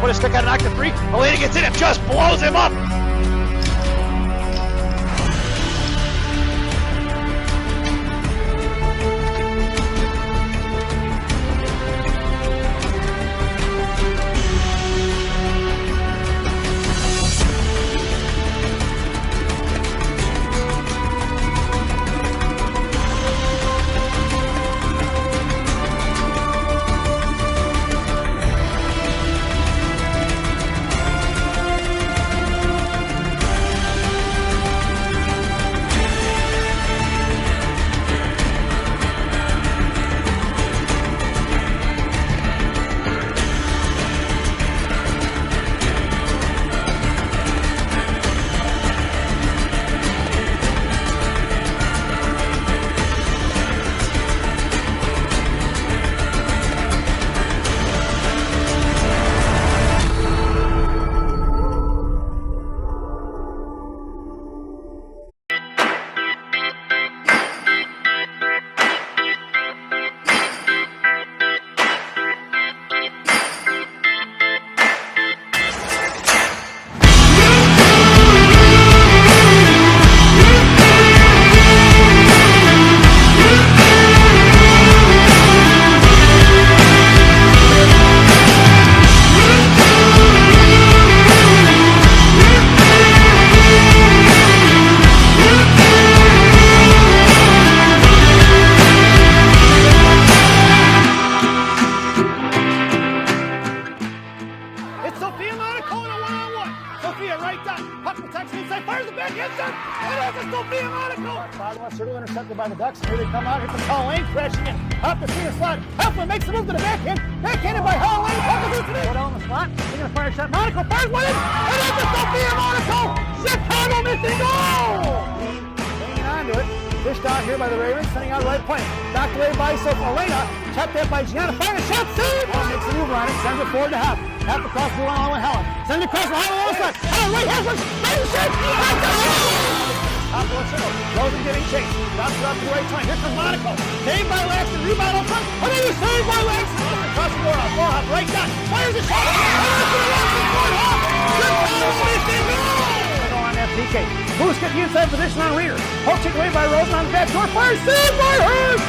with a stick out of knock to 3. Elena gets in and just blows him up. Intercepted by the Ducks. Here they come out. Here comes Hall-Lane crashing in. Up the center slot. Helfman makes the move to the backhand. Backhanded by Hall-Lane. Puck is loose. Go down the slot. They're going to fire a shot. Monaco fires one in. And that's a Sophia Monaco. Chicago missing goal. Hanging on to it. Fished out here by the Ravens. Sending out right point. Knocked away by Elena. Checked that by Gianna. Firing a shot. Save. Makes a move on it. Sends it forward to half. Half across the line with Helen. Sends it across the line with Helen. Helen right half. Right shot. Top of the circle. Rosen getting chased. Drops it up to the right point. Here comes Monaco. Saved by Laxton. Rebound up front. And then he's saved by Laxton. Across the board. Ball hop. Right shot. Fires a shot. On that PK. Who's getting the inside position on Reader? Poke taken away by Rosen on the back door. Fires. Saved by Hurst.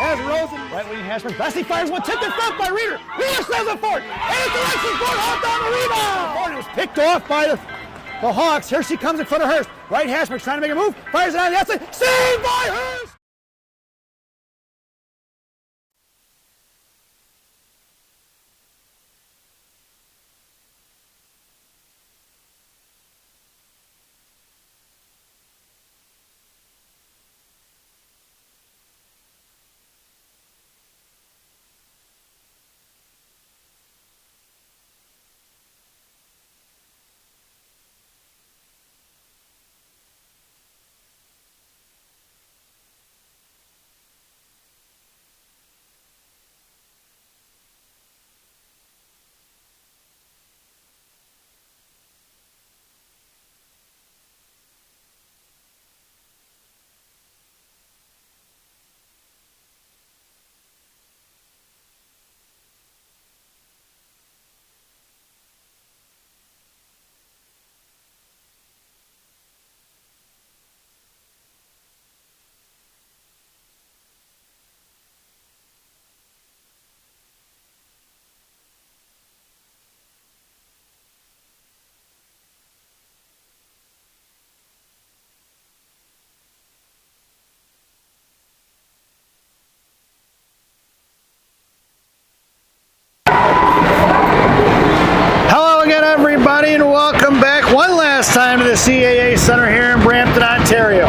As Rosen. Right wing Hashman. Bessie fires one. Tipped in front by Reader. Reader sends it forward. And it's the Lexington board. Hawk down the rebound. Board was picked off by the Hawks. Here she comes in front of Hurst. Right Hashman trying to make a move. Fires it on the outside. Saved by Hurst! Time to the CAA Center here in Brampton, Ontario.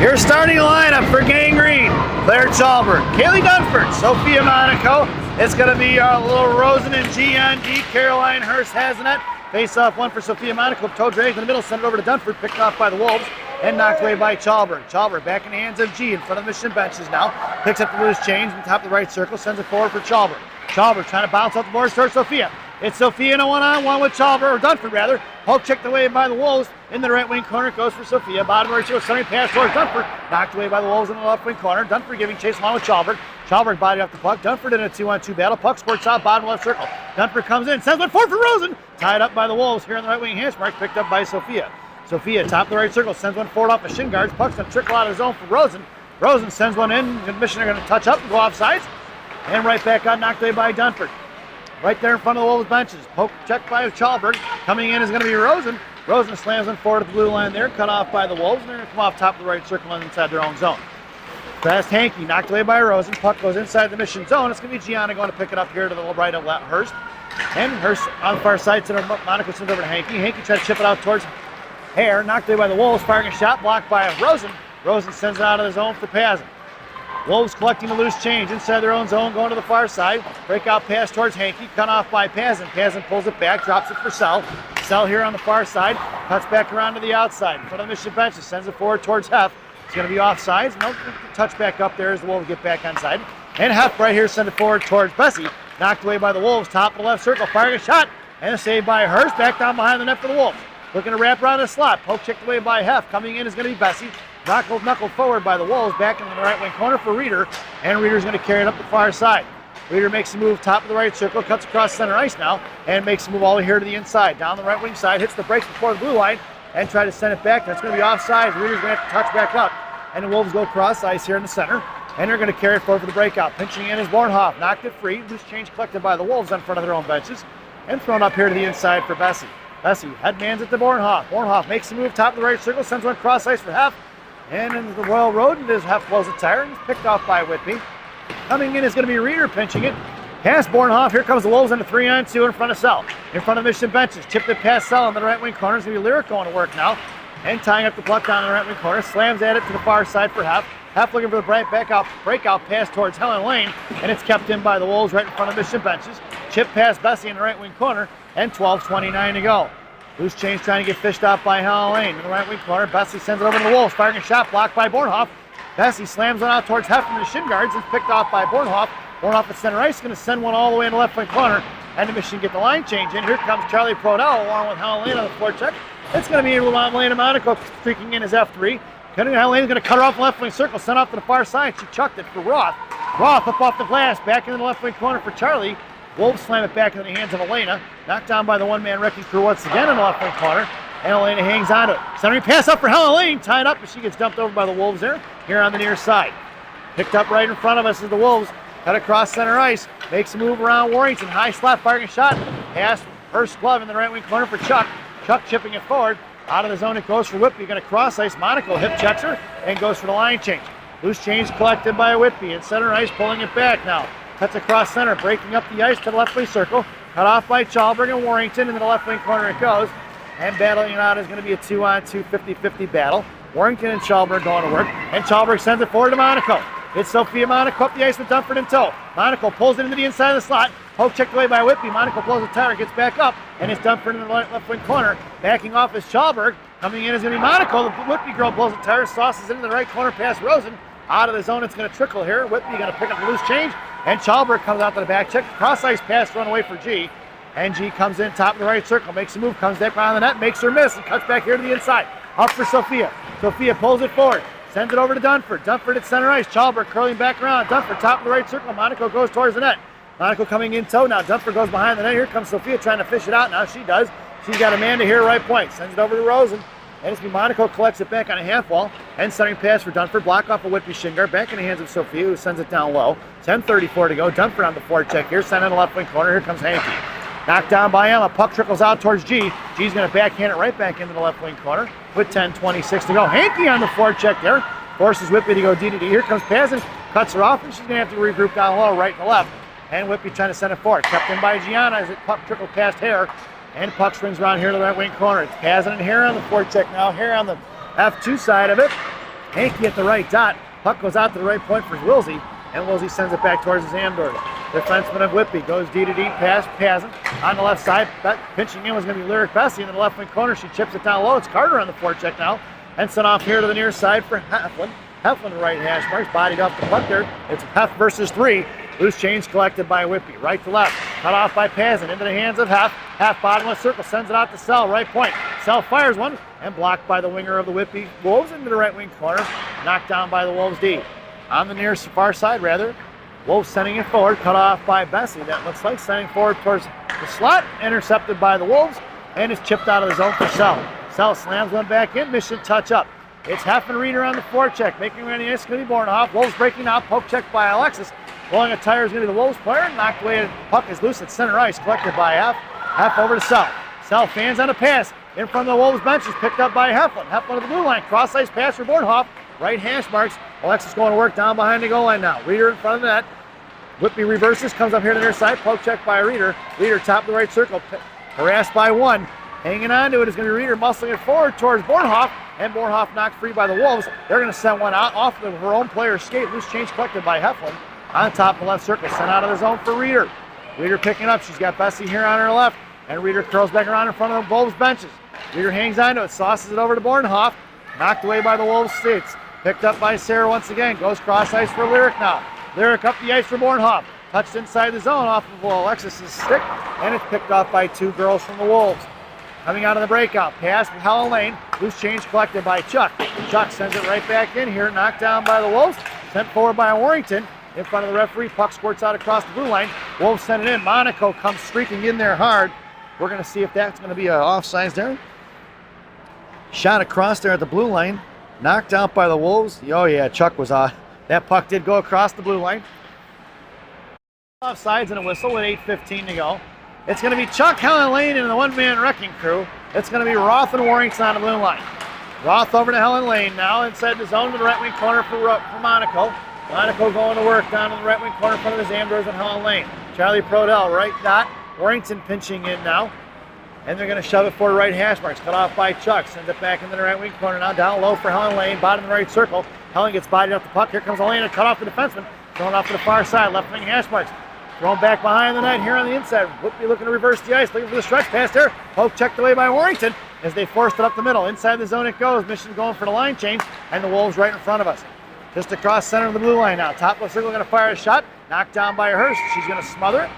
Your starting lineup for Gang Green: Claire Chalbert, Kaylee Dunford, Sophia Monaco. It's going to be our little Rosen and G on D. Caroline Hurst has the net. Face off one for Sophia Monaco. Toe dragged in the middle, sent it over to Dunford, picked off by the Wolves, and knocked away by Chalbert. Chalbert back in the hands of G in front of the Mission benches now. Picks up the loose change on top of the right circle, sends it forward for Chalbert. Chalbert trying to bounce off the boards towards Sophia. It's Sophia in a one-on-one with Chalbert, or Dunford rather. Poke checked away by the Wolves. In the right wing corner goes for Sophia. Bottom right circle, sending pass towards Dunford. Knocked away by the Wolves in the left wing corner. Dunford giving chase along with Chalbert. Chalberg body off the puck. Dunford in a 2-on-2 battle. Puck squirts out, bottom left circle. Dunford comes in, sends one forward for Rosen. Tied up by the Wolves here on the right wing hash mark, picked up by Sophia. Sophia, top of the right circle, sends one forward off the shin guards. Puck's going to trickle out of the zone for Rosen. Rosen sends one in. Mission are going to touch up and go off sides. And right back on, knocked away by Dunford. Right there in front of the Wolves benches. Poke check by Chalberg. Coming in is going to be Rosen. Rosen slams one forward at the blue line there, cut off by the Wolves. And they're going to come off top of the right circle and inside their own zone. Fast Hankey, knocked away by Rosen. Puck goes inside the Mission zone. It's going to be Gianna going to pick it up here to the right of Hurst. And Hurst on the far side, Monaco sends over to Hankey. Hankey tries to chip it out towards Hare. Knocked away by the Wolves, firing a shot, blocked by Rosen. Rosen sends it out of the zone for Pazin. Wolves collecting the loose change inside their own zone, going to the far side. Breakout pass towards Hankey, cut off by Pazin. Pazin pulls it back, drops it for Sell. Sell here on the far side, cuts back around to the outside. In front of the Mission benches, sends it forward towards Heff. It's going to be offsides. No touch back up there as the Wolves get back on side. And Heff right here send it forward towards Bessie. Knocked away by the Wolves, top of the left circle, firing a shot. And a save by Hurst, back down behind the net for the Wolves. Looking to wrap around the slot. Poke checked away by Heff. Coming in is going to be Bessie. Knuckled forward by the Wolves, back into the right wing corner for Reeder. And Reeder's going to carry it up the far side. Reeder makes a move top of the right circle, cuts across center ice now, and makes a move all the way here to the inside. Down the right wing side, hits the brakes before the blue line, and try to send it back. That's going to be offside. Reeder's going to have to touch back up. And the Wolves go cross ice here in the center. And they're going to carry it forward for the breakout. Pinching in is Bornhoff. Knocked it free. Loose change collected by the Wolves in front of their own benches. And thrown up here to the inside for Bessie. Bessie headmans it to Bornhoff. Bornhoff makes a move top of the right circle. Sends one cross ice for Heff. And into the Royal Road. And Heff blows a tire. And is picked off by Whitby. Coming in is going to be Reeder pinching it. Past Bornhoff. Here comes the Wolves into 3-on-2 in front of Sell. In front of Mission benches. Chipped it past Sell in the right wing corner. It's going to be Lyric going to work now. And tying up the puck down in the right wing corner. Slams at it to the far side for Heff. Heff looking for the breakout pass towards Helen Lane. And it's kept in by the Wolves right in front of Mission benches. Chip past Bessie in the right wing corner. And 12:29 to go. Loose change trying to get fished off by Helen Lane in the right wing corner. Bessie sends it over to the Wolves. Firing a shot blocked by Bornhoff. Bessie slams one out towards Heff from the shin guards. It's picked off by Bornhoff. Bornhoff at center ice. Going to send one all the way in the left wing corner. And the Mission get the line change in. Here comes Charlie Prodell along with Helen Lane on the forecheck. It's going to be Lane Monaco streaking in his F3. Helen Lane's going to cut her off the left wing circle, sent off to the far side. She chucked it for Roth. Roth up off the glass, back into the left wing corner for Charlie. Wolves slam it back into the hands of Elena. Knocked down by the one-man wrecking crew once again in the left wing corner. And Elena hangs on to it. Centering pass up for Helen Lane, tied up, but she gets dumped over by the Wolves there, here on the near side. Picked up right in front of us is the Wolves. Cut across center ice. Makes a move around Warrington. High slap, firing a shot. Pass Hurst glove in the right wing corner for Chuck. Chuck chipping it forward. Out of the zone it goes for Whitby. Going to cross ice. Monaco hip checks her and goes for the line change. Loose change collected by Whitby. And center ice pulling it back now. Cuts across center. Breaking up the ice to the left wing circle. Cut off by Chalberg and Warrington. Into the left wing corner it goes. And battling it out is going to be a 2-on-2 50-50 battle. Warrington and Chalberg going to work. And Chalberg sends it forward to Monaco. It's Sophia Monaco up the ice with Dunford in tow. Monaco pulls it into the inside of the slot. Poke checked away by Whitby. Monaco blows the tire, gets back up, and it's Dunford in the left wing corner. Backing off is Chalberg. Coming in is going to be Monaco. The Whitby girl blows the tire, sauces into the right corner past Rosen. Out of the zone, it's going to trickle here. Whitby going to pick up the loose change, and Chalberg comes out to the back check. Cross ice pass run away for G. And G comes in top of the right circle, makes a move, comes back behind the net, makes her miss, and cuts back here to the inside. Up for Sophia. Sophia pulls it forward. Sends it over to Dunford. Dunford at center ice. Chalberg curling back around. Dunford top of the right circle. Monaco goes towards the net. Monaco coming in tow. Now Dunford goes behind the net. Here comes Sophia trying to fish it out. Now she does. She's got Amanda here right point. Sends it over to Rosen. And it's Monaco collects it back on a half wall. And centering pass for Dunford. Block off a Whitby shin guard. Back in the hands of Sophia, who sends it down low. 10:34 to go. Dunford on the forecheck here. Sent in the left wing corner. Here comes Hankey. Knocked down by Emma. Puck trickles out towards G. G's going to backhand it right back into the left wing corner with 10:26 to go. Hankey on the forecheck there. Forces Whitby to go D to D. Here comes Pazin. Cuts her off, and she's going to have to regroup down low, right and left. And Whitby trying to send it forward. Kept in by Gianna as it puck trickled past Hare. And puck swings around here to the right wing corner. It's Pazin and Hare on the forecheck now. Hare on the F2 side of it. Hankey at the right dot. Puck goes out to the right point for Wilsey. And Wilsey sends it back towards his Amdor. Defenseman of Whitby goes D to D past Pazin. On the left side, pinching in was going to be Lyric Bessie in the left wing corner. She chips it down low. It's Carter on the forecheck now. And sent off here to the near side for Heflin. Heflin right hash marks, bodied off the puck there. It's Heff versus 3. Loose change collected by Whitby. Right to left. Cut off by Pazin. Into the hands of Heff. Heff bottom left circle. Sends it out to Sell. Right point. Sell fires one. And blocked by the winger of the Whitby Wolves into the right wing corner. Knocked down by the Wolves D. On the near far side, rather. Wolves sending it forward, cut off by Bessie. That looks like sending forward towards the slot, intercepted by the Wolves, and is chipped out of the zone for Sell. Sell slams one back in, mission touch up. It's Heffenreiter on the forecheck, making ready. It's going to be Bornhoff. Wolves breaking out, poke check by Alexis. Blowing a tire is going to be the Wolves player. Knocked away, puck is loose at center ice, collected by Heff. Heff over to Sell. Sell fans on a pass in front of the Wolves benches, picked up by Heflin. Heflin to the blue line, cross ice pass for Bornhoff. Right hash marks. Alexis going to work down behind the goal line now. Reeder in front of the net. Whitby reverses, comes up here to the near side, poke check by Reeder. Reeder top of the right circle, harassed by one. Hanging on to it is going to be Reeder muscling it forward towards Bornhoff, and Bornhoff knocked free by the Wolves. They're going to send one out off of her own player's skate. Loose change collected by Heflin. On top of the left circle, sent out of the zone for Reeder. Reeder picking up, she's got Bessie here on her left, and Reeder curls back around in front of the Wolves benches. Reeder hangs on to it, sauces it over to Bornhoff, knocked away by the Wolves skates. Picked up by Sarah once again, goes cross ice for Lyric now. Lyric up the ice for Bornhoff, touched inside the zone off of Alexis' stick, and it's picked off by two girls from the Wolves. Coming out of the breakout, pass from Helen Lane, loose change collected by Chuck. Chuck sends it right back in here, knocked down by the Wolves, sent forward by Warrington. In front of the referee, puck squirts out across the blue line. Wolves send it in, Monaco comes streaking in there hard. We're going to see if that's going to be an offsides there. Shot across there at the blue line, knocked out by the Wolves. Oh yeah, Chuck was off. That puck did go across the blue line. Offsides and a whistle with 8:15 to go. It's going to be Chuck, Helen Lane, and the one-man wrecking crew. It's going to be Roth and Warrington on the blue line. Roth over to Helen Lane now, inside the zone to the right wing corner for Monaco. Monaco going to work down in the right wing corner in front of the Zamdors and Helen Lane. Charlie Prodell, right dot. Warrington pinching in now. And they're going to shove it for right hash marks. Cut off by Chuck. Sends it back into the right wing corner now. Down low for Helen Lane. Bottom of the right circle. Helen gets bodied off the puck. Here comes Lane and cut off the defenseman. Thrown off to the far side. Left wing hash marks. Thrown back behind the net here on the inside. Whitby looking to reverse the ice. Looking for the stretch pass there. Poke checked away by Warrington as they forced it up the middle. Inside the zone it goes. Mission going for the line change. And the Wolves right in front of us. Just across center of the blue line now. Top left circle going to fire a shot. Knocked down by Hurst. She's going to smother it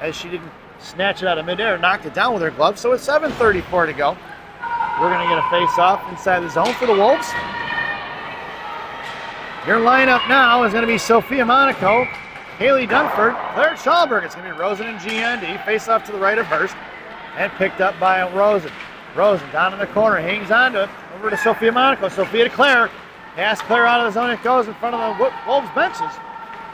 as she didn't snatch it out of midair. Knocked it down with her glove. So it's 7:34 to go. We're going to get a face-off inside the zone for the Wolves. Your lineup now is going to be Sophia Monaco, Haley Dunford, Claire Schallberg. It's going to be Rosen and GND. Face-off to the right of Hurst. And picked up by Rosen. Rosen down in the corner. Hangs on to it. Over to Sophia Monaco. Sophia to Claire. Pass Claire out of the zone. It goes in front of the Wolves benches.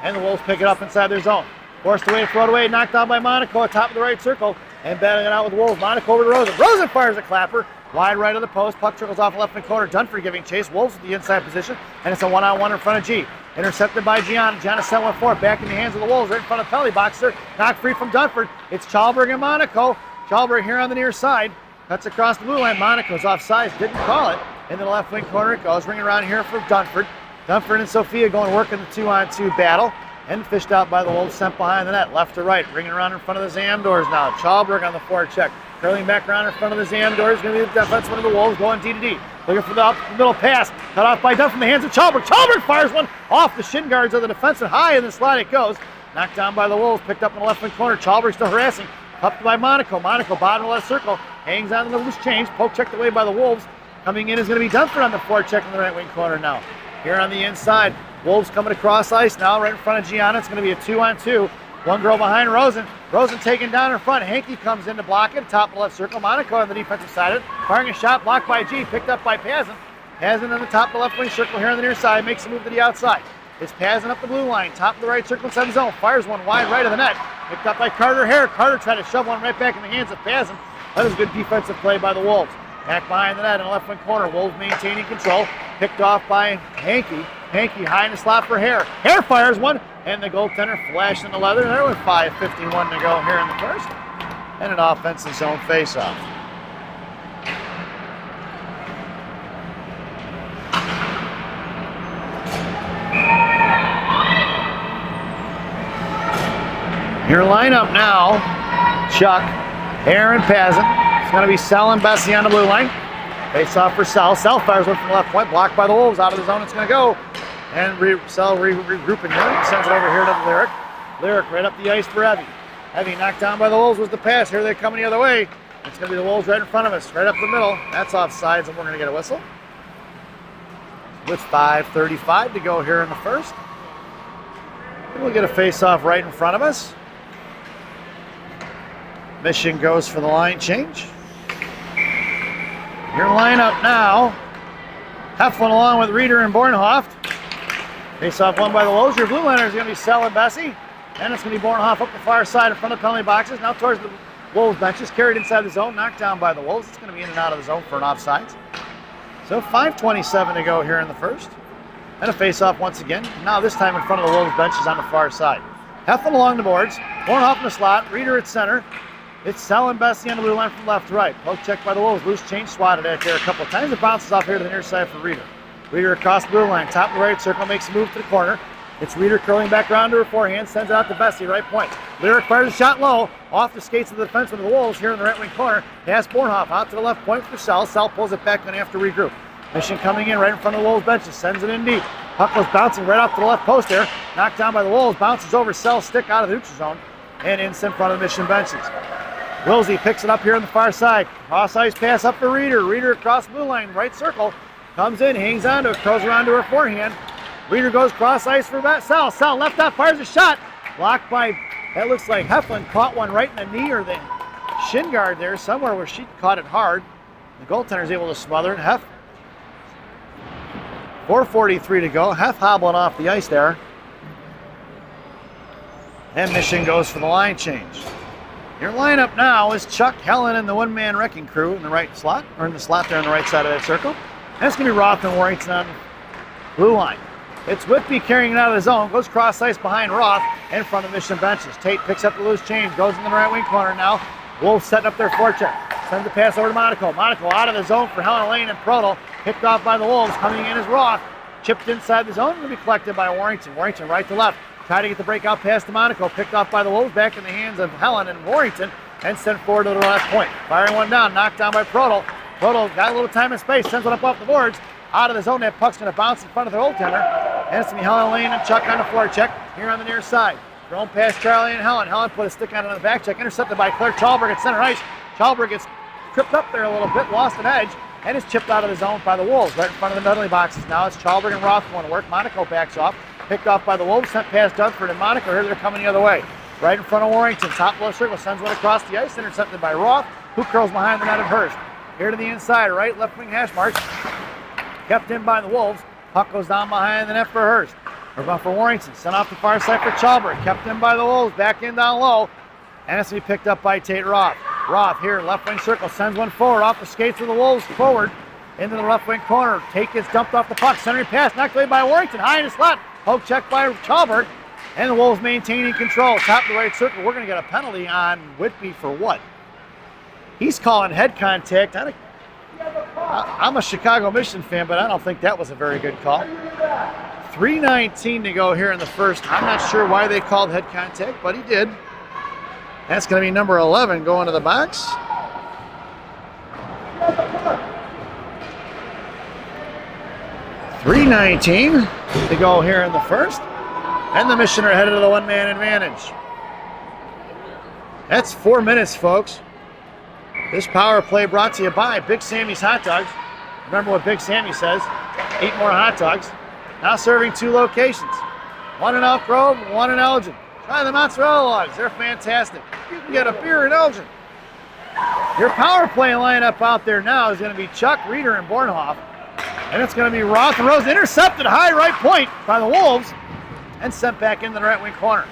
And the Wolves pick it up inside their zone. Forced away, thrown away, knocked down by Monaco at top of the right circle. And battling it out with Wolves. Monaco over to Rosen. Rosen fires a clapper. Wide right of the post. Puck trickles off the left hand corner. Dunford giving chase. Wolves with the inside position. And it's a one-on-one in front of G. Intercepted by Gianna. Gianna sent one forward. Back in the hands of the Wolves. Right in front of Pelly Boxer. Knocked free from Dunford. It's Schallberg and Monaco. Schallberg here on the near side. Cuts across the blue line. Monaco's offside. Didn't call it. Into the left wing corner it goes. Ringing around here for Dunford. Dunford and Sophia going to work in the 2-on-2 battle. And fished out by the Wolves, sent behind the net, left to right. Ringing around in front of the Zamdors now. Schallberg on the forecheck. Curling back around in front of the Zamdors. Going to be the defenseman of the Wolves going D-to-D. Looking for the middle pass. Cut off by Dunford in the hands of Schallberg. Schallberg fires one off the shin guards of the defenseman. High in the slot it goes. Knocked down by the Wolves. Picked up in the left wing corner. Schallberg still harassing. Up by Monaco. Monaco bottom left circle. Hangs on to the loose change. Poke checked away by the Wolves. Coming in is going to be Dunford on the forecheck in the right wing corner now. Here on the inside. Wolves coming across ice now, right in front of Gianna. It's going to be a 2-on-2. One girl behind Rosen. Rosen taken down in front. Hankey comes in to block it. Top of the left circle. Monaco on the defensive side of it. Firing a shot blocked by G. Picked up by Pazin. Pazin on the top of the left wing circle here on the near side. Makes a move to the outside. It's Pazin up the blue line. Top of the right circle inside the zone. Fires one wide right of the net. Picked up by Carter Hare. Carter tried to shove one right back in the hands of Pazin. That was good defensive play by the Wolves. Back behind the net in the left wing corner. Wolves maintaining control. Picked off by Hankey. Hankey high in the slot for Hare. Hare fires one, and the goaltender flashed in the leather. There was 5:51 to go here in the first. And an offensive zone faceoff. Your lineup now, Chuck, Hare, and Pazin. It's going to be Sell and Bessie on the blue line. Face off for Sell. Sell fires one from the left point, blocked by the Wolves. Out of the zone it's going to go. And Sell regrouping here. Sends it over here to Lyric. Lyric right up the ice for Evie. Evie knocked down by the Wolves was the pass. Here they're coming the other way. It's going to be the Wolves right in front of us, right up the middle. That's offsides, and we're going to get a whistle. With 5:35 to go here in the first. We'll get a face-off right in front of us. Mission goes for the line change. Your lineup now. Heflin along with Reeder and Bornhoft. Face-off won by the Wolves. Your blue liner is going to be Sell and Bessie. And it's going to be Bornhoft up the far side in front of the penalty boxes. Now towards the Wolves benches. Carried inside the zone. Knocked down by the Wolves. It's going to be in and out of the zone for an offsides. So 5:27 to go here in the first. And a face-off once again. Now this time in front of the Wolves benches on the far side. Heflin along the boards. Bornhoft in the slot. Reeder at center. It's Sell and Bessie on the blue line from left to right. Poke check by the Wolves. Loose change swatted at there a couple of times. It bounces off here to the near side for Reeder. Reeder across the blue line. Top of the right circle. Makes a move to the corner. It's Reeder curling back around to her forehand. Sends it out to Bessie. Right point. Lyric fires a shot low. Off the skates of the defenseman of the Wolves here in the right wing corner. Pass Bornhoft out to the left point for Sell. Sell pulls it back and after regroup. Mission coming in right in front of the Wolves benches. Sends it in deep. Puck goes bouncing right off to the left post there. Knocked down by the Wolves. Bounces over Sell's stick out of the neutral zone. And in front of the Mission benches. Wilsey picks it up here on the far side. Cross ice pass up to Reeder. Reeder across the blue line, right circle. Comes in, hangs on to it, curls around to her forehand. Reeder goes cross ice for Sell. Sell left out, fires a shot. Blocked by, that looks like Heflin caught one right in the knee or the shin guard there, somewhere where she caught it hard. The goaltender's able to smother it. 4:43 to go. Hef hobbling off the ice there. And Mission goes for the line change. Your lineup now is Chuck, Helen, and the one-man wrecking crew in the right slot, or in the slot there on the right side of that circle. And it's going to be Roth and Warrington on the blue line. It's Whitby carrying it out of the zone, goes cross ice behind Roth in front of Mission benches. Tate picks up the loose change, goes in the right wing corner now. Wolves setting up their forecheck. Sends the pass over to Monaco. Monaco out of the zone for Helen Lane and Proto. Picked off by the Wolves. Coming in is Roth. Chipped inside the zone. Going to be collected by Warrington. Warrington right to left. Try to get the breakout pass to Monaco. Picked off by the Wolves. Back in the hands of Helen and Warrington. And sent forward to the left point. Firing one down. Knocked down by Proto. Proto got a little time and space. Sends one up off the boards. Out of the zone. That puck's going to bounce in front of the goaltender. And it's going to be Helen Lane and Chuck on the forecheck. Here on the near side. Thrown past Charlie and Helen. Helen put a stick on it on the back check. Intercepted by Claire Chalberg at center ice. Chalberg gets tripped up there a little bit. Lost an edge. And is chipped out of the zone by the Wolves. Right in front of the penalty boxes. Now it's Chalberg and Roth going to work. Monaco backs off. Picked off by the Wolves. Sent past Dunford and Monaco. Here they're coming the other way. Right in front of Warrington. Top left circle. Sends one across the ice. Intercepted by Roth. Who curls behind the net of Hurst. Here to the inside. Right left wing hash marks. Kept in by the Wolves. Puck goes down behind the net for Hurst. Or for Warrington. Sent off the far side for Chalberg. Kept in by the Wolves. Back in down low. And it's going to be picked up by Tate Roth. Roth here, left wing circle. Sends one forward off the skates of the Wolves. Forward into the left wing corner. Tate gets dumped off the puck. Centering pass. Knocked away by Warrington. High in the slot. Poke check by Chalberg. And the Wolves maintaining control. Top of the right circle. We're going to get a penalty on Whitby for what? He's calling head contact. I'm a Chicago Mission fan, but I don't think that was a very good call. 3:19 to go here in the first. I'm not sure why they called head contact, but he did. That's going to be number 11 going to the box. $3:19 to go here in the first. And the Mission are headed to the one-man advantage. That's 4 minutes, folks. This power play brought to you by Big Sammy's Hot Dogs. Remember what Big Sammy says, eat more hot dogs. Now serving 2 locations. One in Elk Grove, one in Elgin. Try the mozzarella logs, they're fantastic. You can get a beer in Elgin. Your power play lineup out there now is going to be Chuck, Reeder, and Bornhoft. And it's going to be Roth and Rose. Intercepted high right point by the Wolves. And sent back into the right wing corner.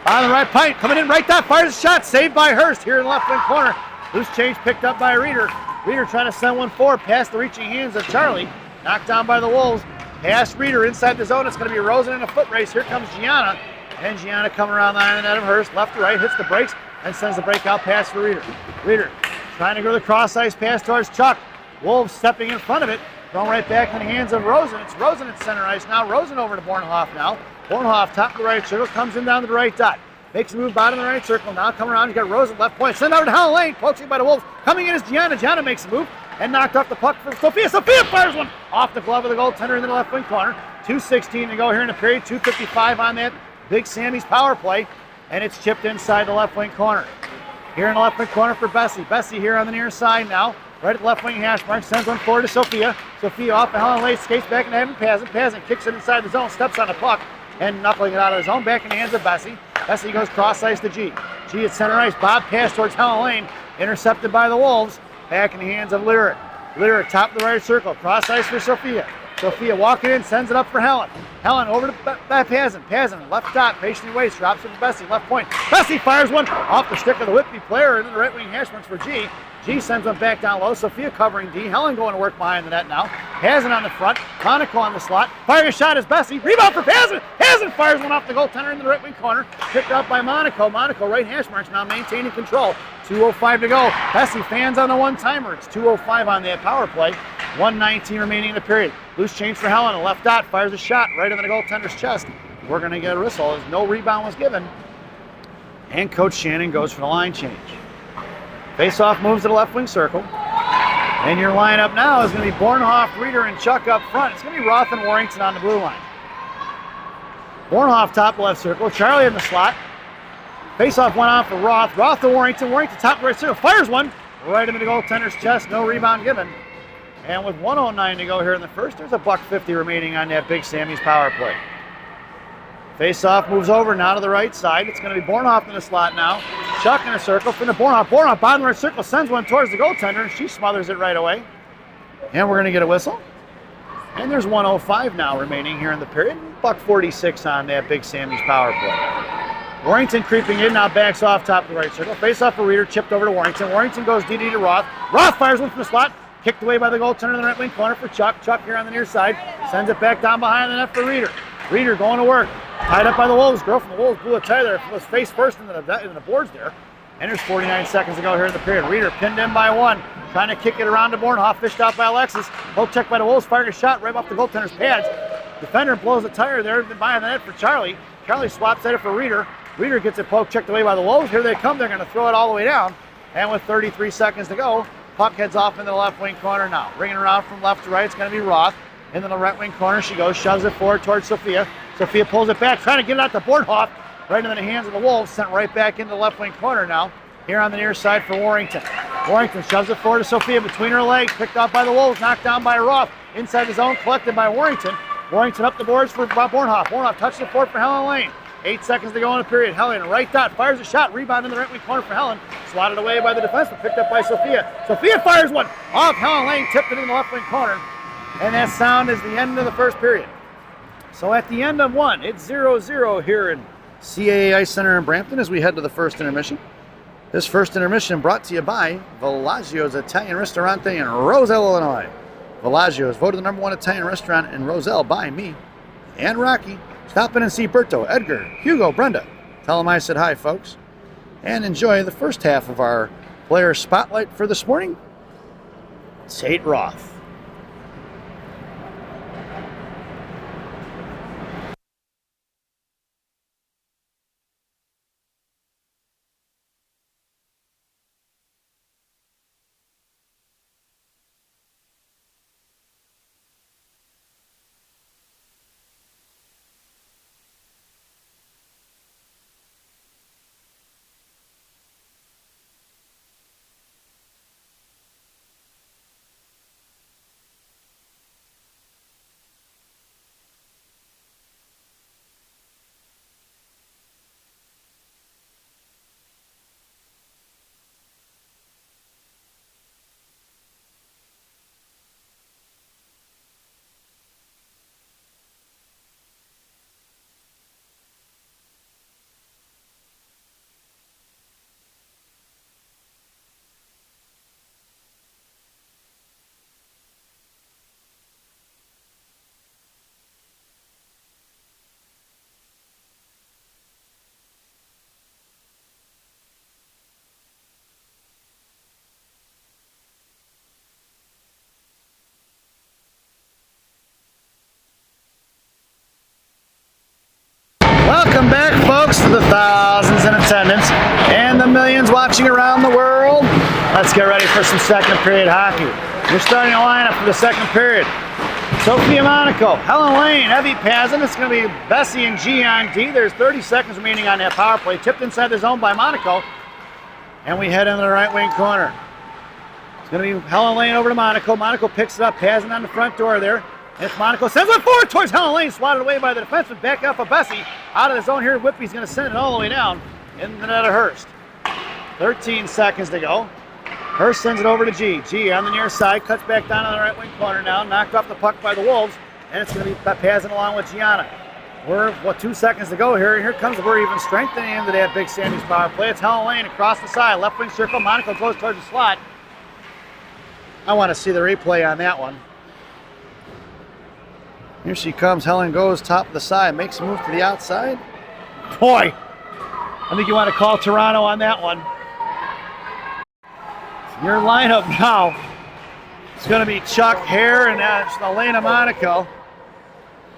On the right point, coming in right dot, fires a shot. Saved by Hurst here in the left wing corner. Loose change picked up by Reeder. Reeder trying to send one forward past the reaching hands of Charlie. Knocked down by the Wolves. Past Reeder inside the zone. It's going to be Rosen in a foot race. Here comes Gianna. And Gianna coming around the line of the net of Hurst. Left to right, hits the brakes, and sends the breakout pass for Reeder. Reeder trying to go the cross ice pass towards Chuck. Wolves stepping in front of it. Thrown right back in the hands of Rosen. It's Rosen at center ice now. Rosen over to Bornhoft now. Bornhoft top of the right circle. Comes in down to the right dot. Makes a move bottom of the right circle. Now come around. You got Rosen left point. Send over to Helen Lane. Poaching by the Wolves. Coming in is Gianna. Gianna makes a move and knocked off the puck for Sophia. Sophia fires one off the glove of the goaltender into the left wing corner. 2:16 to go here in the period. 2:55 on that Big Sammy's power play. And it's chipped inside the left wing corner. Here in the left wing corner for Bessie. Bessie here on the near side now. Right at the left wing hash mark. Sends one forward to Sophia. Sophia off the Helen Lane. Skates back and having Pazin. Pazin kicks it inside the zone. Steps on the puck. and knuckling it out of his zone. Back in the hands of Bessie. Bessie goes cross ice to G. G at center ice. Bob pass towards Helen Lane. Intercepted by the Wolves. Back in the hands of Lyric. Lyric top of the right circle. Cross ice for Sophia. Sophia walking in, sends it up for Helen. Helen over to Pazin. Pazin, left dot, patiently waits, drops it for Bessie, left point. Bessie fires one off the stick of the Whitby player, and then the right wing hash marks for G. G sends one back down low. Sophia covering D. Helen going to work behind the net now. Pazin on the front. Monaco on the slot. Firing a shot is Bessie. Rebound for Pazin. Pazin fires one off the goaltender in the right wing corner. Picked up by Monaco. Monaco right hash marks now maintaining control. 2:05 to go. Bessie fans on the one-timer. It's 2:05 on that power play. 1:19 remaining in the period. Loose change for Helen. A left dot. Fires a shot right into the goaltender's chest. We're going to get a whistle as no rebound was given. And Coach Shannon goes for the line change. Face-off moves to the left wing circle. And your lineup now is going to be Bornhoff, Reeder, and Chuck up front. It's going to be Roth and Warrington on the blue line. Bornhoff top left circle. Charlie in the slot. Face-off went on for Roth. Roth to Warrington. Warrington top right circle. Fires one right into the goaltender's chest. No rebound given. And with 1:09 to go here in the first, there's a $1.50 remaining on that Big Sammy's power play. Face-off moves over now to the right side. It's going to be Bornhoff in the slot now. Chuck in a circle from the Bornhoff. Bornhoff, bottom right circle, sends one towards the goaltender. She smothers it right away. And we're going to get a whistle. And there's 1:05 now remaining here in the period. $1.46 on that Big Sammy's power play. Warrington creeping in, now backs off top of the right circle. Face-off for Reeder, chipped over to Warrington. Warrington goes DD to Roth. Roth fires one from the slot. Kicked away by the goaltender in the right wing corner for Chuck. Chuck here on the near side. Sends it back down behind the net for Reeder. Reeder going to work. Tied up by the Wolves. Girl from the Wolves blew a tie there. Was face first into the boards there. And there's 49 seconds to go here in the period. Reeder pinned in by one. Trying to kick it around to Bornhoff. Fished out by Alexis. Poke check by the Wolves. Fired a shot right off the goaltender's pads. Defender blows a tire there behind the net for Charlie. Charlie swaps at it for Reeder. Reeder gets it poke checked away by the Wolves. Here they come. They're going to throw it all the way down. And with 33 seconds to go, puck heads off into the left wing corner now. Bringing around from left to right. It's going to be Roth. Into the right wing corner she goes. Shoves it forward towards Sophia. Sophia pulls it back. Trying to get it out to Bornhoff. Right into the hands of the Wolves. Sent right back into the left wing corner now. Here on the near side for Warrington. Warrington shoves it forward to Sophia between her legs. Picked up by the Wolves. Knocked down by Roth. Inside the zone. Collected by Warrington. Warrington up the boards for Bornhoff. Bornhoff touches the board for Helen Lane. 8 seconds to go in the period. Helen right dot. Fires a shot. Rebound in the right wing corner for Helen. Swatted away by the defense, but picked up by Sophia. Sophia fires one off Helen Lane. Tipped it in the left wing corner. And that sound is the end of the first period. So at the end of one, it's 0-0 here in CAA Ice Center in Brampton as we head to the first intermission. This first intermission brought to you by Villaggio's Italian Ristorante in Roselle, Illinois. Villaggio is voted the #1 Italian restaurant in Roselle by me and Rocky. Stop in and see Berto, Edgar, Hugo, Brenda. Tell them I said hi, folks. And enjoy the first half of our player spotlight for this morning. Tate Roth. Welcome back, folks, to the thousands in attendance and the millions watching around the world. Let's get ready for some second period hockey. We're starting a lineup for the second period. Sophia Monaco, Helen Lane, Evie Pazin. It's going to be Bessie and G on D. There's 30 seconds remaining on that power play. Tipped inside the zone by Monaco. And we head into the right wing corner. It's going to be Helen Lane over to Monaco. Monaco picks it up. Pazin on the front door there. It's Monaco, sends one forward towards Helen Lane, swatted away by the defenseman, back off of Bessie. Out of the zone here, Whitby's going to send it all the way down in the net of Hurst. 13 seconds to go. Hurst sends it over to G. G on the near side, cuts back down on the right wing corner now, knocked off the puck by the Wolves, and it's going to be passing along with Gianna. We're, 2 seconds to go here, and here comes we're even strengthening into that Big Sandy's power play. It's Helen Lane across the side, left wing circle, Monaco goes towards the slot. I want to see the replay on that one. Here she comes, Helen goes top of the side, makes a move to the outside. Boy, I think you want to call Toronto on that one. Your lineup now, it's going to be Chuck Hare and Elena Monaco.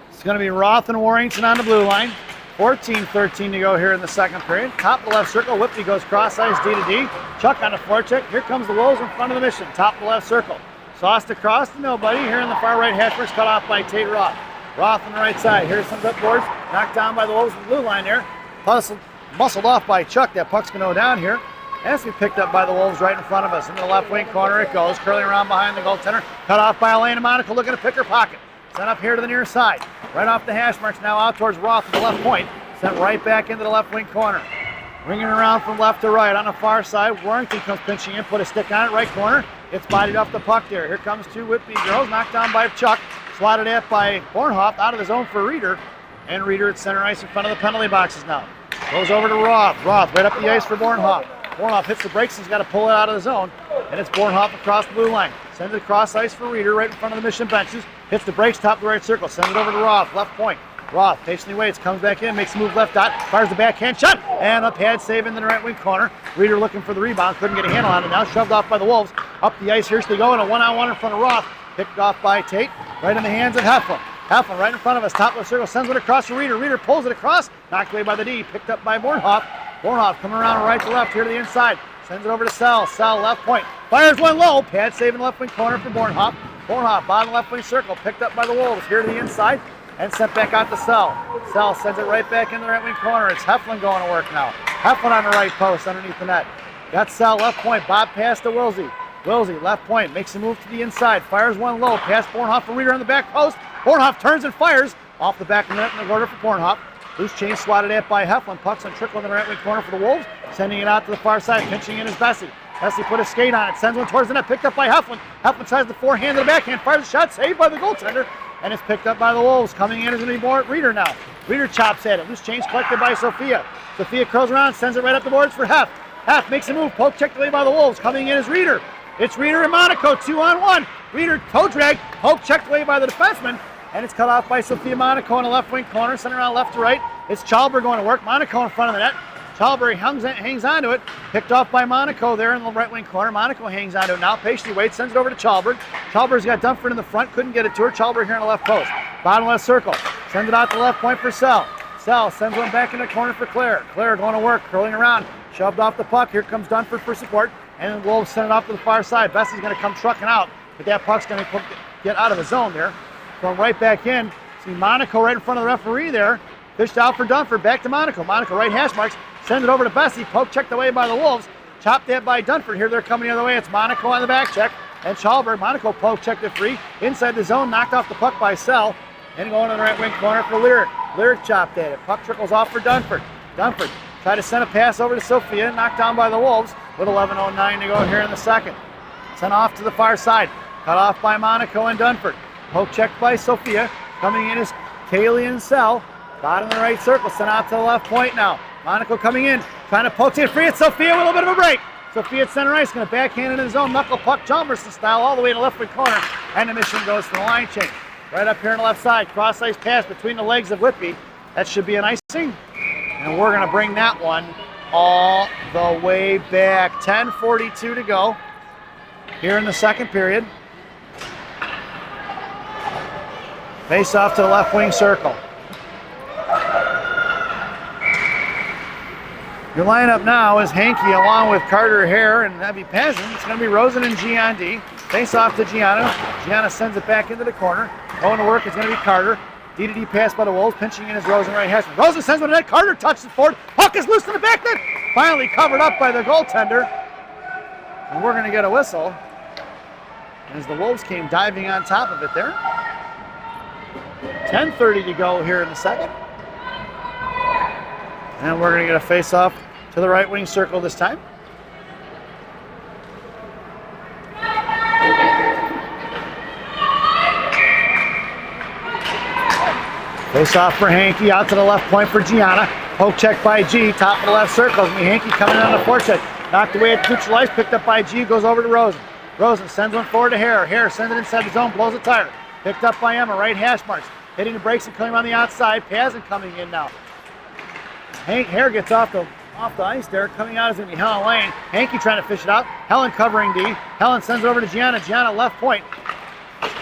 It's going to be Roth and Warrington on the blue line. 14-13 to go here in the second period. Top of the left circle, Whitby goes cross ice D to D. Chuck on the forecheck. Here comes the Wolves in front of the mission. Top of the left circle. Sauced across to nobody. Here in the far right hash marks, cut off by Tate Roth. Roth on the right side. Here's some up boards. Knocked down by the Wolves in the blue line there. Muscled off by Chuck. That puck's going to go down here. Has to be picked up by the Wolves right in front of us. Into the left wing corner it goes. Curling around behind the goaltender. Cut off by Elena Monaco looking to pick her pocket. Sent up here to the near side. Right off the hash marks now out towards Roth at the left point. Sent right back into the left wing corner. Ringing around from left to right on the far side. Warrington comes pinching in, put a stick on it, right corner. It's bodied off the puck there. Here comes two Whitby girls, knocked down by Chuck. Swatted at by Bornhoff, out of the zone for Reeder. And Reeder at center ice in front of the penalty boxes now. Goes over to Roth. Roth right up the ice for Bornhoff. Bornhoff hits the brakes and he's got to pull it out of the zone. And it's Bornhoff across the blue line. Sends it across ice for Reeder right in front of the mission benches. Hits the brakes, top of the right circle. Sends it over to Roth, left point. Roth patiently waits, comes back in, makes a move left dot, fires the backhand shot, and a pad save in the right wing corner. Reeder looking for the rebound, couldn't get a handle on it now, shoved off by the Wolves. Up the ice, here they go, and a one-on-one in front of Roth. Picked off by Tate, right in the hands of Heflin. Heflin right in front of us, top of the circle, sends it across to Reeder. Reeder pulls it across, knocked away by the D, picked up by Bornhoff. Bornhoff coming around right to left, here to the inside. Sends it over to Sell. Sell left point. Fires one low. Pad save in the left wing corner for Bornhoff. Bornhoff bottom left wing circle. Picked up by the Wolves. Here to the inside. And sent back out to Sell. Sell sends it right back into the right wing corner. It's Heflin going to work now. Heflin on the right post underneath the net. Got Sell left point. Bob pass to Wilsey. Wilsey left point. Makes a move to the inside. Fires one low. Pass Bornhoff for Reeder on the back post. Bornhoff turns and fires. Off the back of the net in the order for Bornhoff. Loose chain swatted at by Heflin. Pucks and trickle in the right wing corner for the Wolves. Sending it out to the far side. Pinching in is Bessie. Bessie put a skate on it. Sends one towards the net. Picked up by Heflin. Heflin tries the forehand to the backhand. Fires a shot. Saved by the goaltender. And it's picked up by the Wolves. Coming in is going to be more Reeder now. Reeder chops at it. Loose chains collected by Sophia. Sophia curls around. Sends it right up the boards for Hef. Hef makes a move. Poke checked away by the Wolves. Coming in is Reeder. It's Reeder and Monaco. 2-on-1. Reeder toe drag. Poke checked away by the defenseman. And it's cut off by Sophia Monaco in the left wing corner. Sent around left to right. It's Chalber going to work. Monaco in front of the net. Chalber hangs onto it. Picked off by Monaco there in the right wing corner. Monaco hangs onto it now. Patiently waits. Sends it over to Chalber. Chalber's got Dunford in the front. Couldn't get it to her. Chalber here in the left post. Bottom left circle. Sends it out to the left point for Sell. Sell sends one back in the corner for Claire. Claire going to work. Curling around. Shoved off the puck. Here comes Dunford for support. And the Wolves send it off to the far side. Bessie's going to come trucking out. But that puck's going to get out of the zone there. Going right back in. See Monaco right in front of the referee there. Fished out for Dunford. Back to Monaco. Monaco right hash marks. Send it over to Bessie. Poke checked away by the Wolves. Chopped that by Dunford. Here they're coming the other way. It's Monaco on the back check. And Chalberg. Monaco poke checked it free. Inside the zone. Knocked off the puck by Sell. And going to the right wing corner for Lyric. Lyric chopped at it. Puck trickles off for Dunford. Dunford tried to send a pass over to Sophia. Knocked down by the Wolves. With 11:09 to go here in the second. Sent off to the far side. Cut off by Monaco and Dunford. Poke checked by Sophia. Coming in is Kaylee and Sell. Bottom of the right circle. Sent out to the left point now. Monaco coming in. Trying to poke it free. It's Sophia with a little bit of a break. Sophia at center ice. Going to backhand into his own knuckle puck. John Merson style all the way to the left wing corner. And the mission goes to the line change. Right up here on the left side. Cross ice pass between the legs of Whitby. That should be an icing. And we're going to bring that one all the way back. 10:42 to go here in the second period. Face off to the left wing circle. Your lineup now is Hankey along with Carter Hare and that'd be Pazin. It's going to be Rosen and G on D. Face off to Gianna. Gianna sends it back into the corner. Going to work is going to be Carter. D to D pass by the Wolves. Pinching in is Rosen right hash. Rosen sends one to net. Carter touches it forward. Puck is loose in the back net. Finally covered up by the goaltender. And we're going to get a whistle as the Wolves came diving on top of it there. 10:30 to go here in the second. And we're going to get a face-off to the right wing circle this time. Face-off for Hankey, out to the left point for Gianna. Poke check by G, top of the left circle. Hankey coming on the forecheck. Knocked away at neutral ice, picked up by G, goes over to Rosen. Rosen sends one forward to Hare. Hare sends it inside the zone, blows a tire. Picked up by Emma, right hash marks. Hitting the brakes and coming on the outside. Pazin coming in now. Hare gets off the ice there. Coming out is going to be Helen Lane. Hankey trying to fish it out. Helen covering D. Helen sends it over to Gianna. Gianna left point.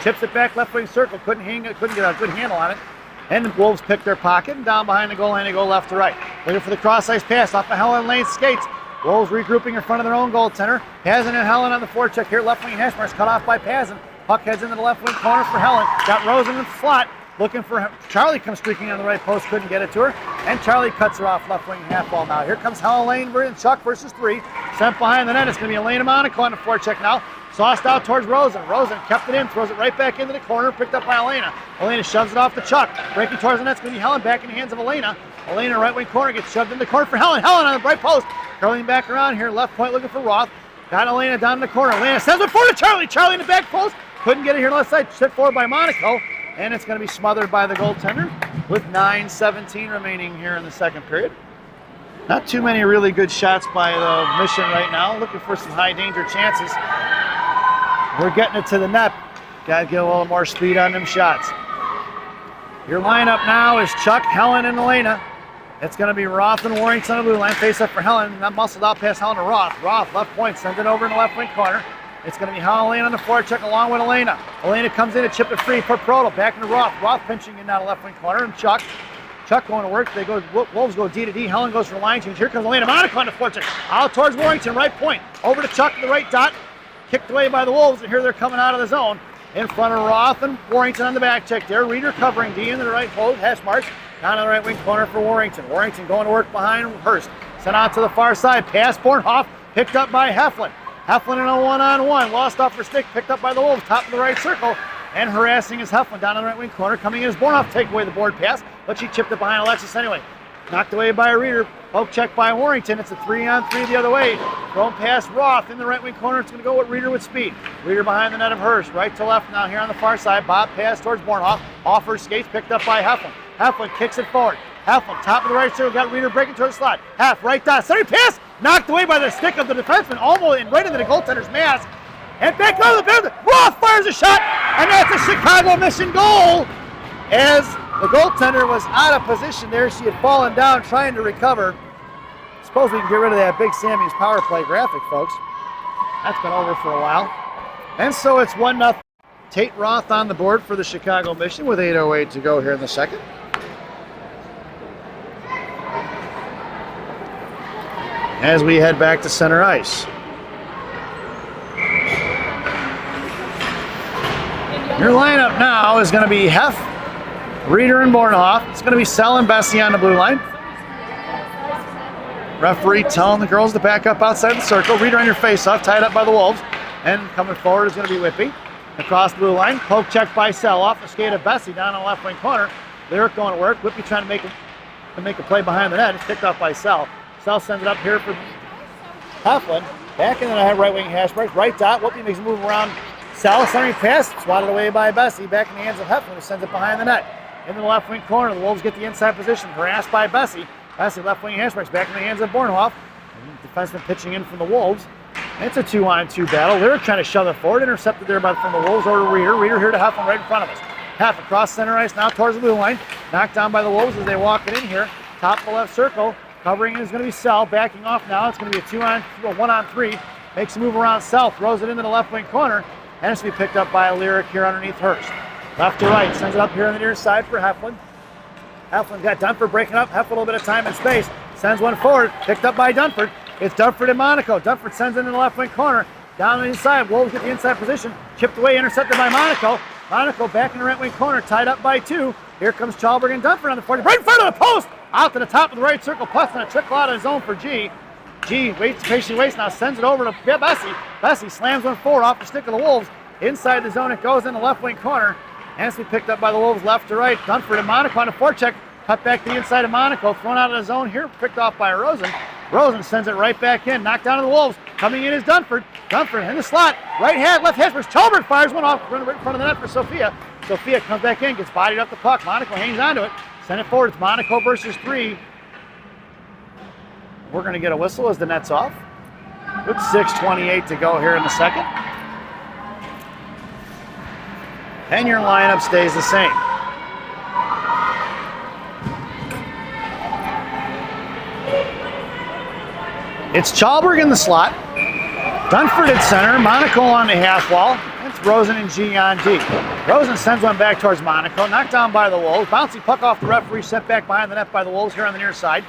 Chips it back left wing circle. Couldn't get a good handle on it. And the Wolves pick their pocket, and down behind the goal line they go left to right. Looking for the cross-ice pass off of Helen Lane's skates. Wolves regrouping in front of their own goaltender. Pazin and Helen on the forecheck here. Left wing hash marks cut off by Pazin. Puck heads into the left wing corner for Helen. Got Rosen in the slot. Looking for Charlie, comes streaking on the right post, couldn't get it to her. And Charlie cuts her off left wing half ball now. Here comes Helen Lane and Chuck versus 3. Sent behind the net. It's going to be Elena Monaco on the forecheck now. Sauced out towards Rosen. Rosen kept it in, throws it right back into the corner, picked up by Elena. Elena shoves it off to Chuck. Breaking towards the net, it's going to be Helen back in the hands of Elena. Elena, right wing corner, gets shoved in the corner for Helen. Helen on the right post. Curling back around here, left point looking for Roth. Got Elena down in the corner. Elena sends it forward to Charlie. Charlie in the back post. Couldn't get it here on the left side. Set forward by Monaco. And it's going to be smothered by the goaltender with 9:17 remaining here in the second period. Not too many really good shots by the Mission right now. Looking for some high danger chances. We're getting it to the net. Got to get a little more speed on them shots. Your lineup now is Chuck, Helen, and Elena. It's going to be Roth and Warrington on the blue line. Face up for Helen. Not muscled out past Helen to Roth. Roth, left point, sends it over in the left wing corner. It's going to be Helen Lane on the forecheck along with Elena. Elena comes in to chip it free for Proto. Back into Roth. Roth pinching in now to left wing corner. And Chuck going to work. Wolves go D to D. Helen goes for line change. Here comes Elena Monaco on the forecheck. Out towards Warrington, right point. Over to Chuck, the right dot. Kicked away by the Wolves, and here they're coming out of the zone. In front of Roth and Warrington on the back check there. Reeder covering D into the right hold. Hash marks down in the right wing corner for Warrington. Warrington going to work behind Hurst. Sent out to the far side. Pass Bornhoff. Picked up by Heflin. Heflin in a one-on-one. Lost off her stick. Picked up by the Wolves. Top of the right circle. And harassing is Heflin down in the right wing corner. Coming in is Bornhoff. Take away the board pass. But she chipped it behind Alexis anyway. Knocked away by Reeder. Poke check by Warrington. It's a 3-on-3 the other way. Thrown past Roth in the right wing corner. It's going to go with Reeder with speed. Reeder behind the net of Hurst. Right to left now here on the far side. Bob pass towards Bornhoff. Off her skates. Picked up by Heflin. Heflin kicks it forward. Heflin, top of the right circle. Got Reeder breaking towards the slot. Half, right dot. Center pass. Knocked away by the stick of the defenseman. Almost and right into the goaltender's mask. And back out of the building. Roth fires a shot. And that's a Chicago Mission goal. As the goaltender was out of position there. She had fallen down trying to recover. Suppose we can get rid of that Big Sammy's power play graphic, folks. That's been over for a while. And so it's 1-0. Tate Roth on the board for the Chicago Mission with 8:08 to go here in the second. As we head back to center ice. Your lineup now is going to be Heff, Reeder, and Bornhoff. It's going to be Sell and Bessie on the blue line. Referee telling the girls to back up outside the circle. Reeder on your face-off, tied up by the Wolves. And coming forward is going to be Whitby. Across the blue line, poke check by Sell. Off the skate of Bessie down on the left wing corner. Lyric going to work. Whitby trying to make a play behind the net. It's picked off by Sell. Sell sends it up here for Heflin. Back in the right wing hash marks. Right dot. Whitby makes a move around Sell. Centering pass. Swatted away by Bessie. Back in the hands of Heflin, who sends it behind the net. Into the left wing corner. The Wolves get the inside position. Harassed by Bessie. Bessie left wing hash marks. Back in the hands of Bornhoff. Defenseman pitching in from the Wolves. And it's a 2-on-2 battle. Lyric trying to shove it forward. Intercepted there from the Wolves over to Reeder. Reeder here to Heflin right in front of us. Heff across center ice now towards the blue line. Knocked down by the Wolves as they walk it in here. Top of the left circle. Covering is going to be Sell. Backing off now. It's going to be a 1-on-3. Makes a move around Sell. Throws it into the left wing corner. And it's going to be picked up by a Lyric here underneath Hurst. Left to right. Sends it up here on the near side for Heflin. Heflin got Dunford breaking up. Heflin a little bit of time and space. Sends one forward. Picked up by Dunford. It's Dunford and Monaco. Dunford sends it in the left wing corner. Down on the inside. Wolves get the inside position. Chipped away. Intercepted by Monaco. Monaco back in the right wing corner. Tied up by 2. Here comes Chalberg and Dunford on the 40. Right in front of the post. Out to the top of the right circle. Puck's going to trickle out of his zone for G. G waits, patiently waits. Now sends it over to Bessie. Bessie slams one forward off the stick of the Wolves. Inside the zone it goes in the left wing corner. And it's picked up by the Wolves left to right. Dunford and Monaco on a forecheck. Cut back to the inside of Monaco. Thrown out of the zone here. Picked off by Rosen. Rosen sends it right back in. Knocked down to the Wolves. Coming in is Dunford. Dunford in the slot. Right hand, left hand. Chalbert fires one off right in front of the net for Sophia. Sophia comes back in. Gets bodied up the puck. Monaco hangs onto it. Send it forward. It's Monaco versus 3. We're going to get a whistle as the net's off. With 6:28 to go here in the second. And your lineup stays the same. It's Chalberg in the slot. Dunford at center. Monaco on the half wall. It's Rosen and G on D. Rosen sends one back towards Monaco. Knocked down by the Wolves. Bouncy puck off the referee. Sent back behind the net by the Wolves here on the near side.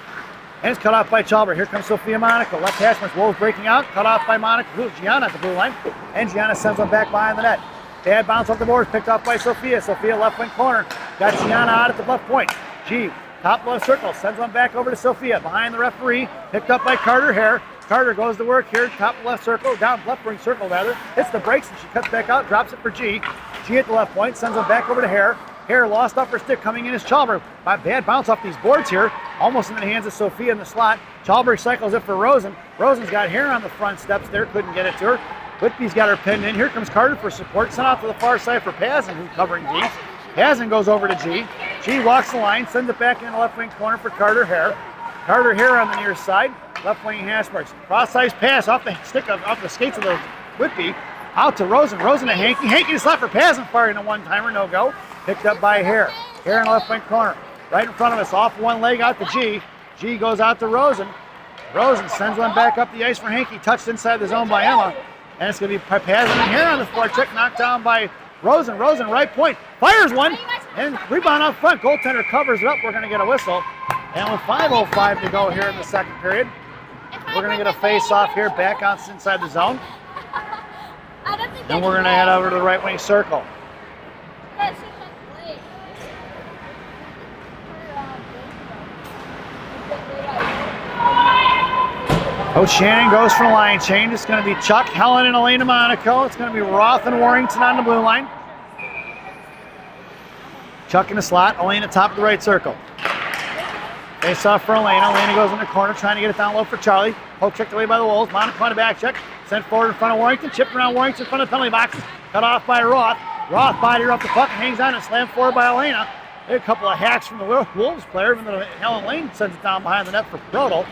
And it's cut off by Chalberg. Here comes Sophia Monaco. Left hash marks. Wolves breaking out. Cut off by Monaco. Who's Gianna at the blue line. And Gianna sends one back behind the net. Bad bounce off the boards. Picked off by Sophia. Sophia left wing corner. Got Gianna out at the left point. G. Top left circle. Sends one back over to Sophia. Behind the referee. Picked up by Carter Hare. Carter goes to work here. Top left circle. Down left wing circle rather. Hits the brakes and she cuts back out. Drops it for G. G at the left point. Sends one back over to Hare. Hare lost off her stick. Coming in is Chalberg. Bad bounce off these boards here. Almost in the hands of Sophia in the slot. Chalberg cycles it for Rosen. Rosen's got Hare on the front steps there. Couldn't get it to her. Whitby's got her pinned in. Here comes Carter for support. Sent out to the far side for Pazin, who's covering G. Pazin goes over to G. G walks the line. Sends it back in the left wing corner for Carter Hare. Carter Hare on the near side. Left wing hash marks. Cross-size pass off the stick off the skates of the Whitby. Out to Rosen. Rosen to Hankey. Hankey to slot for Pazin. Firing a one-timer. No go. Picked up by Hare. Hare in the left wing corner. Right in front of us. Off one leg out to G. G goes out to Rosen. Rosen sends one back up the ice for Hankey. Touched inside the zone by Emma. And it's going to be Pazin and Hare on the forecheck. Knocked down by Rosen. Rosen right point. Fires one. And rebound up front. Goaltender covers it up. We're going to get a whistle. And with 5:05 to go here in the second period, we're going to get a face-off here back on inside the zone. And we're going to head over to the right wing circle. Coach Shannon goes for the line change. It's going to be Chuck, Helen, and Elena Monaco. It's going to be Roth and Warrington on the blue line. Chuck in the slot. Elena top of the right circle. Face off for Elena. Elena goes in the corner, trying to get it down low for Charlie. Poke checked away by the Wolves. Monaco on the back check. Sent forward in front of Warrington. Chipped around Warrington in front of the penalty box. Cut off by Roth. Roth bodied her up the puck and hangs on and slammed forward by Elena. A couple of hacks from the Wolves player. Even though Helen Lane sends it down behind the net for Brodel.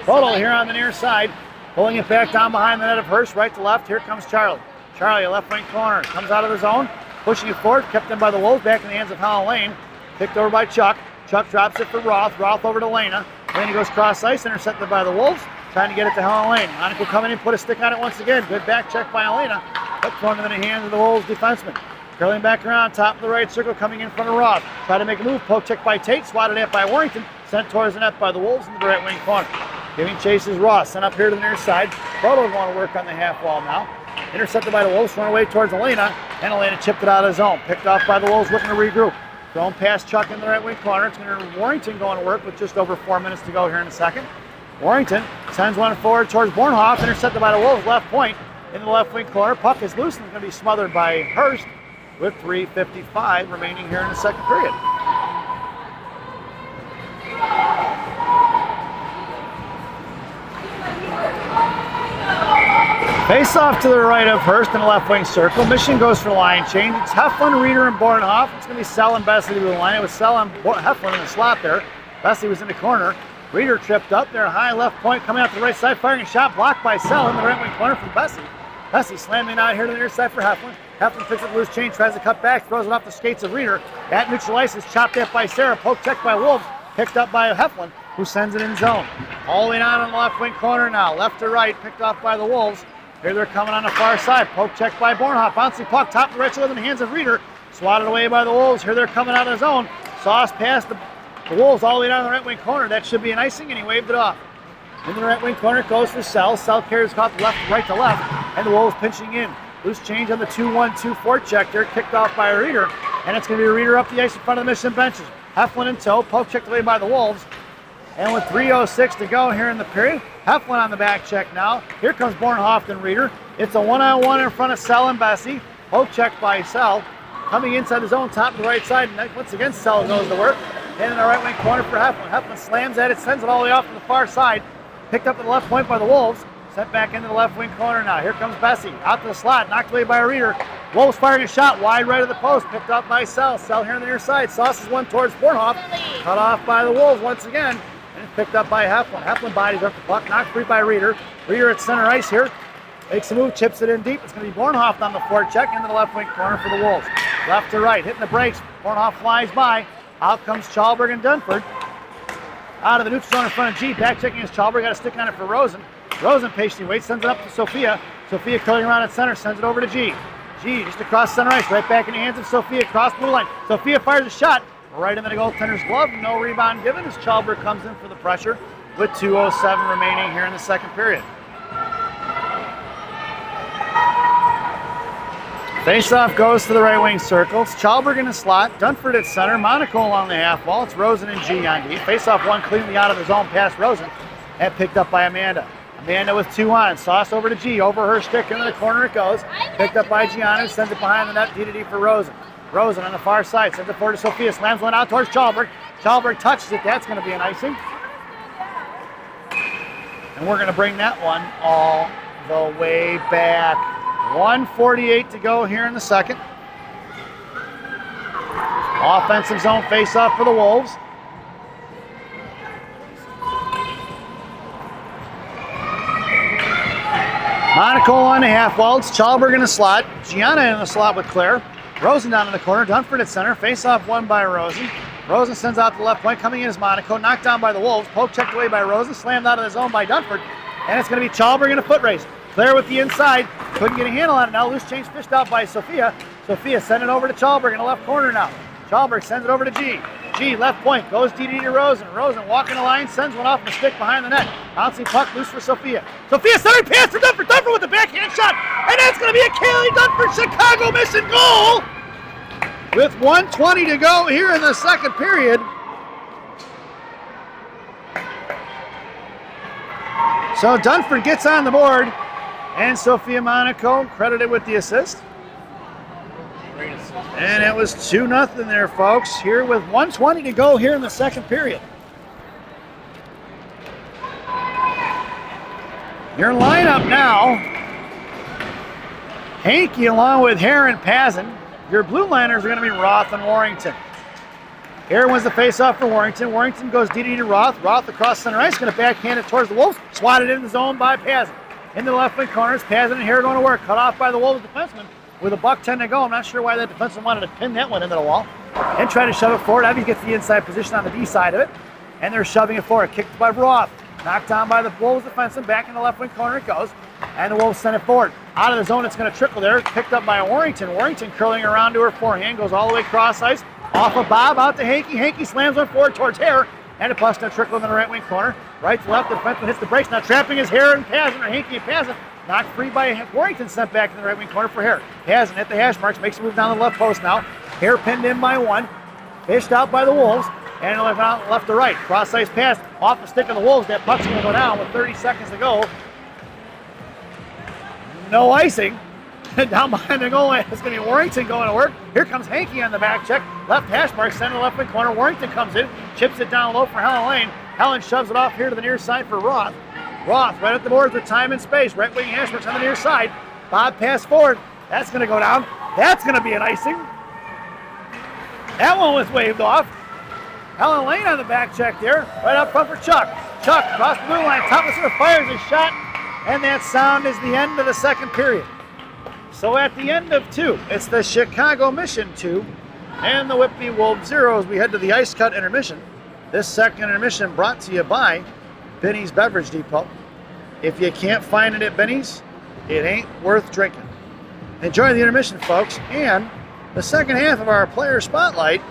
Brodel here on the near side. Pulling it back down behind the net of Hurst. Right to left. Here comes Charlie. Charlie, left wing corner. Comes out of the zone. Pushing it forward. Kept in by the Wolves. Back in the hands of Helen Lane. Picked over by Chuck. Chuck drops it for Roth. Roth over to Lena. Lena goes cross ice, intercepted by the Wolves. Trying to get it to Helen Lane. Monaco coming in, put a stick on it once again. Good back check by Elena. But thrown into the hands of the Wolves defenseman. Curling back around, top of the right circle, coming in front of Roth. Try to make a move, poke check by Tate, swatted at by Warrington. Sent towards the net by the Wolves in the right wing corner. Giving chase is Ross. Sent up here to the near side. Brodel want to work on the half wall now. Intercepted by the Wolves, run away towards Elena. And Elena chipped it out of the zone. Picked off by the Wolves, looking to regroup. Thrown past Chuck in the right wing corner. It's going to Warrington going to work with just over 4 minutes to go here in a second. Warrington sends one forward towards Bornhoff, intercepted by the Wolves, left point in the left wing corner. Puck is loose and going to be smothered by Hurst with 3:55 remaining here in the second period. Face off to the right of Hurst in the left wing circle. Mission goes for line change. It's Heflin, Reeder, and Bornhoff. It's going to be Sell and Bessie to the line. It was Sell and Heflin in the slot there. Bessie was in the corner. Reeder tripped up there, high left point, coming out the right side, firing a shot blocked by Sell in the right wing corner from Bessie. Bessie slamming out here to the near side for Heflin. Heflin picks up loose change, tries to cut back, throws it off the skates of Reeder. At neutral ice is chopped at by Sarah, poke checked by Wolves, picked up by Heflin, who sends it in zone. All the way down on the left wing corner now, left to right, picked off by the Wolves. Here they're coming on the far side, poke checked by Bornhoff, bouncing puck, top of the right side in the hands of Reeder, swatted away by the Wolves. Here they're coming out of the zone, sauce past the Wolves all the way down the right wing corner. That should be an icing, and he waved it off. In the right wing corner, it goes for Sell. Sell carries caught right to left, and the Wolves pinching in. Loose change on the 2-1-2 forecheck there, kicked off by Reeder, and it's going to be Reeder up the ice in front of the Mission benches. Heflin in tow, poke checked away by the Wolves. And with 3:06 to go here in the period, Heflin on the back check now. Here comes Bornhoff and Reeder. It's a one-on-one in front of Sell and Bessie. Poke checked by Sell. Coming inside the zone, top of the right side, and once again, Sell goes to work. And in the right wing corner for Heflin. Heflin slams at it, sends it all the way off to the far side. Picked up at the left point by the Wolves. Sent back into the left wing corner now. Here comes Bessie. Out to the slot, knocked away by a Reeder. Wolves firing a shot wide right of the post. Picked up by Sell. Sell here on the near side. Sauces one towards Bornhoff. Cut off by the Wolves once again. And it's picked up by Heflin. Heflin bodies up the puck. Knocked free by Reeder. Reeder at center ice here. Makes a move, chips it in deep. It's going to be Bornhoff on the forecheck into the left wing corner for the Wolves. Left to right, hitting the brakes. Bornhoff flies by. Out comes Chalberg and Dunford. Out of the neutral zone in front of G. Back checking his Chalberg. Got a stick on it for Rosen. Rosen patiently waits, sends it up to Sophia. Sophia curling around at center, sends it over to G. G just across center ice, right back in the hands of Sophia, cross blue line. Sophia fires a shot right into the goaltender's glove. No rebound given as Chalberg comes in for the pressure with 2:07 remaining here in the second period. Face-off goes to the right wing circles. Chalberg in the slot. Dunford at center. Monaco along the half wall. It's Rosen and G on D. Face-off one cleanly out of the zone past Rosen and picked up by Amanda. Amanda with 2 on. Sauce over to G. Over her stick into the corner it goes. Picked up by Gianna. Sends it behind the net. D to D for Rosen. Rosen on the far side. Sends it forward to Sophia. Slams one out towards Chalberg. Chalberg touches it. That's going to be an icing. And we're going to bring that one all the way back. 1:48 to go here in the second. Offensive zone face-off for the Wolves. Monaco on the half wall. It's Chalberg in the slot. Gianna in the slot with Claire. Rosen down in the corner. Dunford at center. Face-off won by Rosen. Rosen sends out the left point. Coming in is Monaco. Knocked down by the Wolves. Poke checked away by Rosen. Slammed out of the zone by Dunford. And it's going to be Chalberg in a foot race. Claire with the inside. Couldn't get a handle on it now. Loose change fished out by Sophia. Sophia sent it over to Chalberg in the left corner now. Chalberg sends it over to G. G left point. Goes DD to Rosen. Rosen walking the line. Sends one off the stick behind the net. Bouncing puck loose for Sophia. Sophia centering pass for Dunford. Dunford with the backhand shot. And that's going to be a Kaylee Dunford Chicago mission goal. With 1:20 to go here in the second period. So Dunford gets on the board. And Sophia Monaco credited with the assist. And it was 2-0 there, folks, here with 1:20 to go here in the second period. Your lineup now, Hankey along with Hare and Pazin. Your blue liners are going to be Roth and Warrington. Hare wins the face-off for Warrington. Warrington goes DD to Roth. Roth across center ice, going to backhand it towards the Wolves. Swatted in the zone by Pazin. In the left wing corners, Pazin and Hare going to work. Cut off by the Wolves defenseman with a $1:10 to go. I'm not sure why that defenseman wanted to pin that one into the wall. And try to shove it forward. Evie gets the inside position on the D side of it. And they're shoving it forward. Kicked by Roth. Knocked down by the Wolves defenseman. Back in the left wing corner it goes. And the Wolves send it forward. Out of the zone, it's going to trickle there. Picked up by Warrington. Warrington curling around to her forehand. Goes all the way cross ice. Off of Bob, out to Hankey. Hankey slams one forward towards Hare. And a puck's going to trickle in the right wing corner. Right to left, the defenseman hits the brakes. Now trapping his Hare and Pazin, or Hankey and Pazin. Knocked free by Warrington, sent back in the right wing corner for Hare. Pazin at the hash marks, makes a move down the left post now. Hare pinned in by one. Fished out by the Wolves. And left to right. Cross ice pass off the stick of the Wolves. That puck's going to go down with 30 seconds to go. No icing. Down behind the goal line, it's going to be Warrington going to work. Here comes Hankey on the back check. Left hash mark, center left wing corner. Warrington comes in, chips it down low for Helen Lane. Helen shoves it off here to the near side for Roth. Roth right at the boards with time and space. Right wing hash marks on the near side. Bob pass forward. That's going to go down. That's going to be an icing. That one was waved off. Helen Lane on the back check there. Right up front for Chuck. Chuck across the blue line. Top of the center fires his shot. And that sound is the end of the second period. So at the end of 2, it's the Chicago Mission 2 and the Whitby Wolves 0 as we head to the ice cut intermission. This second intermission brought to you by Benny's Beverage Depot. If you can't find it at Benny's, it ain't worth drinking. Enjoy the intermission, folks, and the second half of our player spotlight,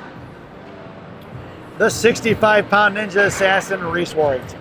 the 65-pound ninja assassin, Reese Warrington.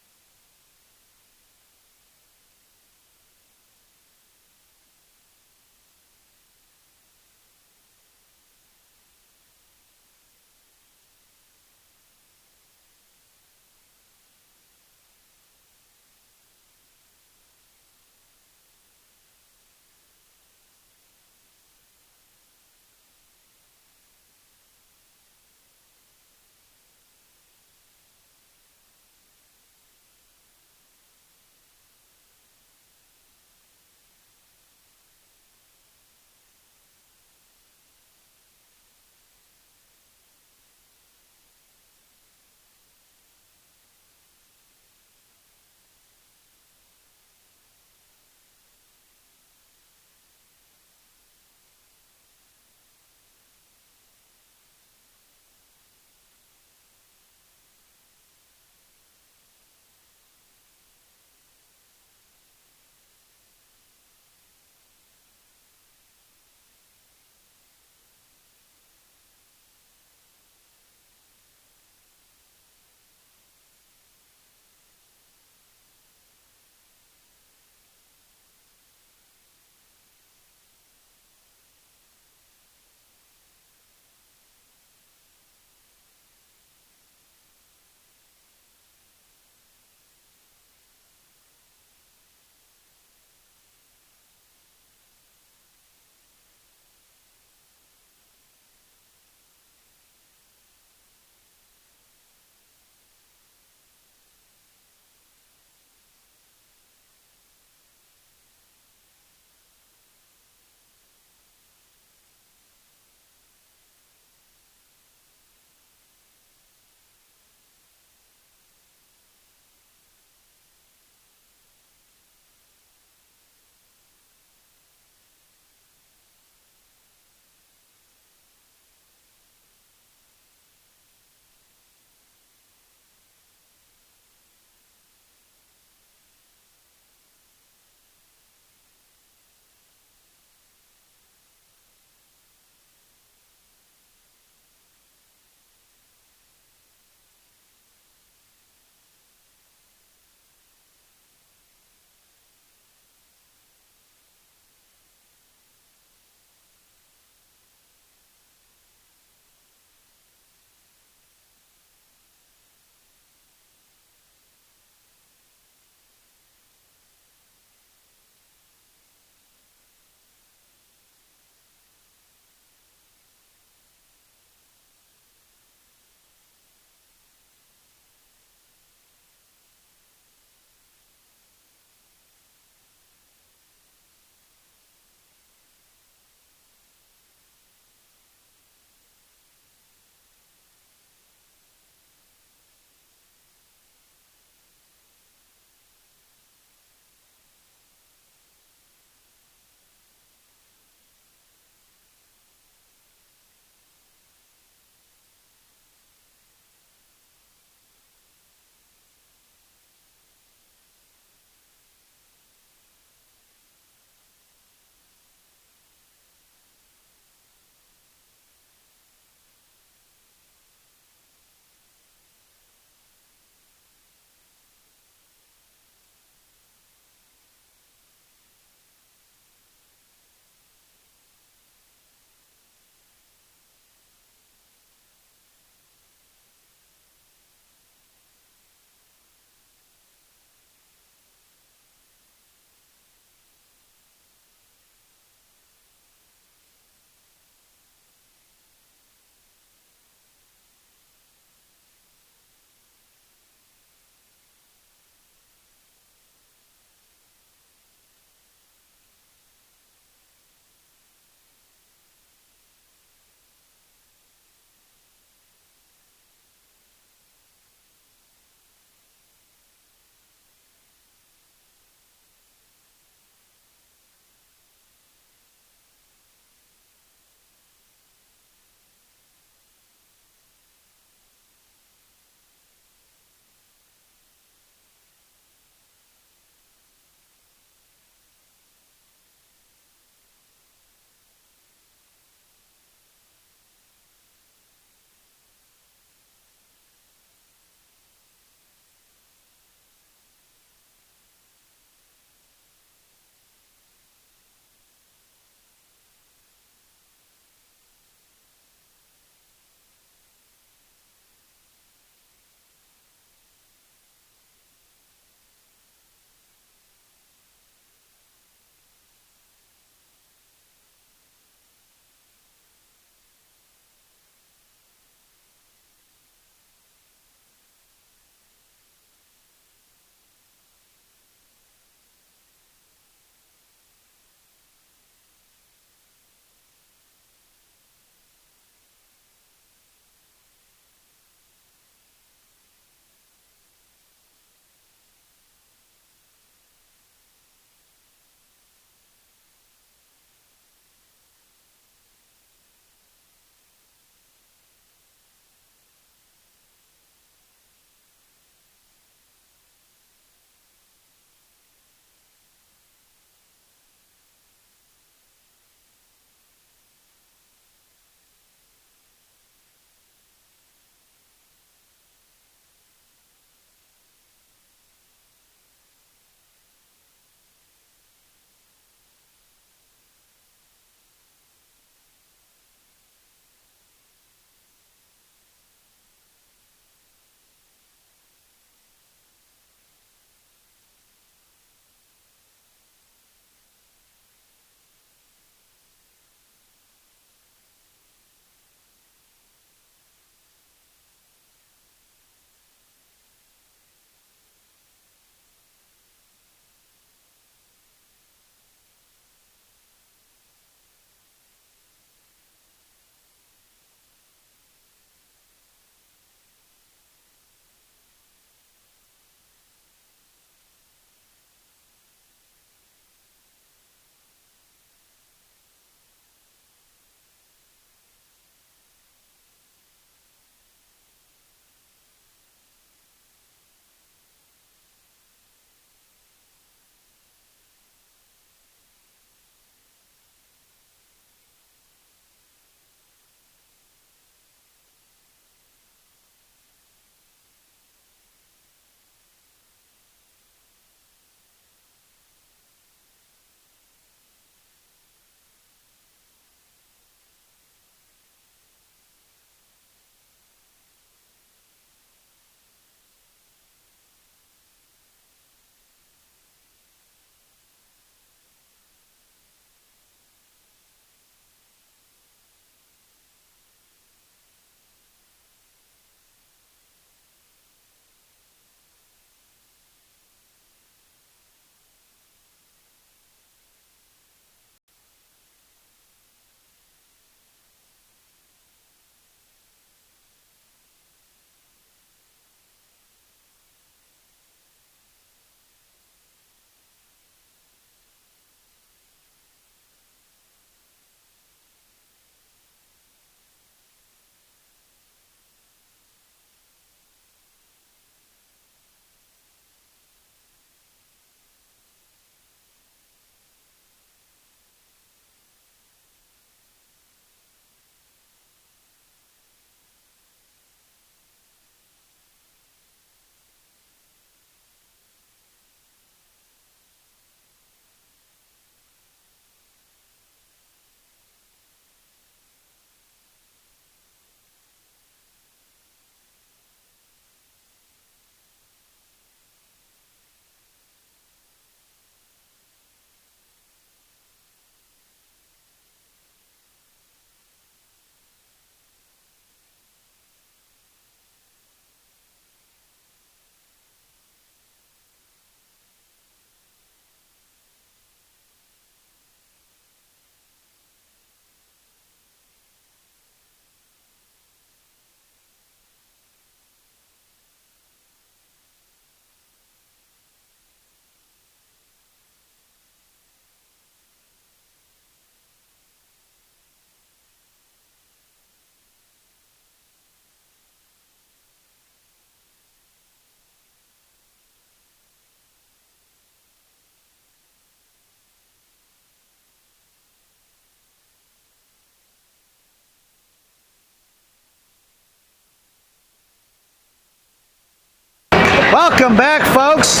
Welcome back, folks.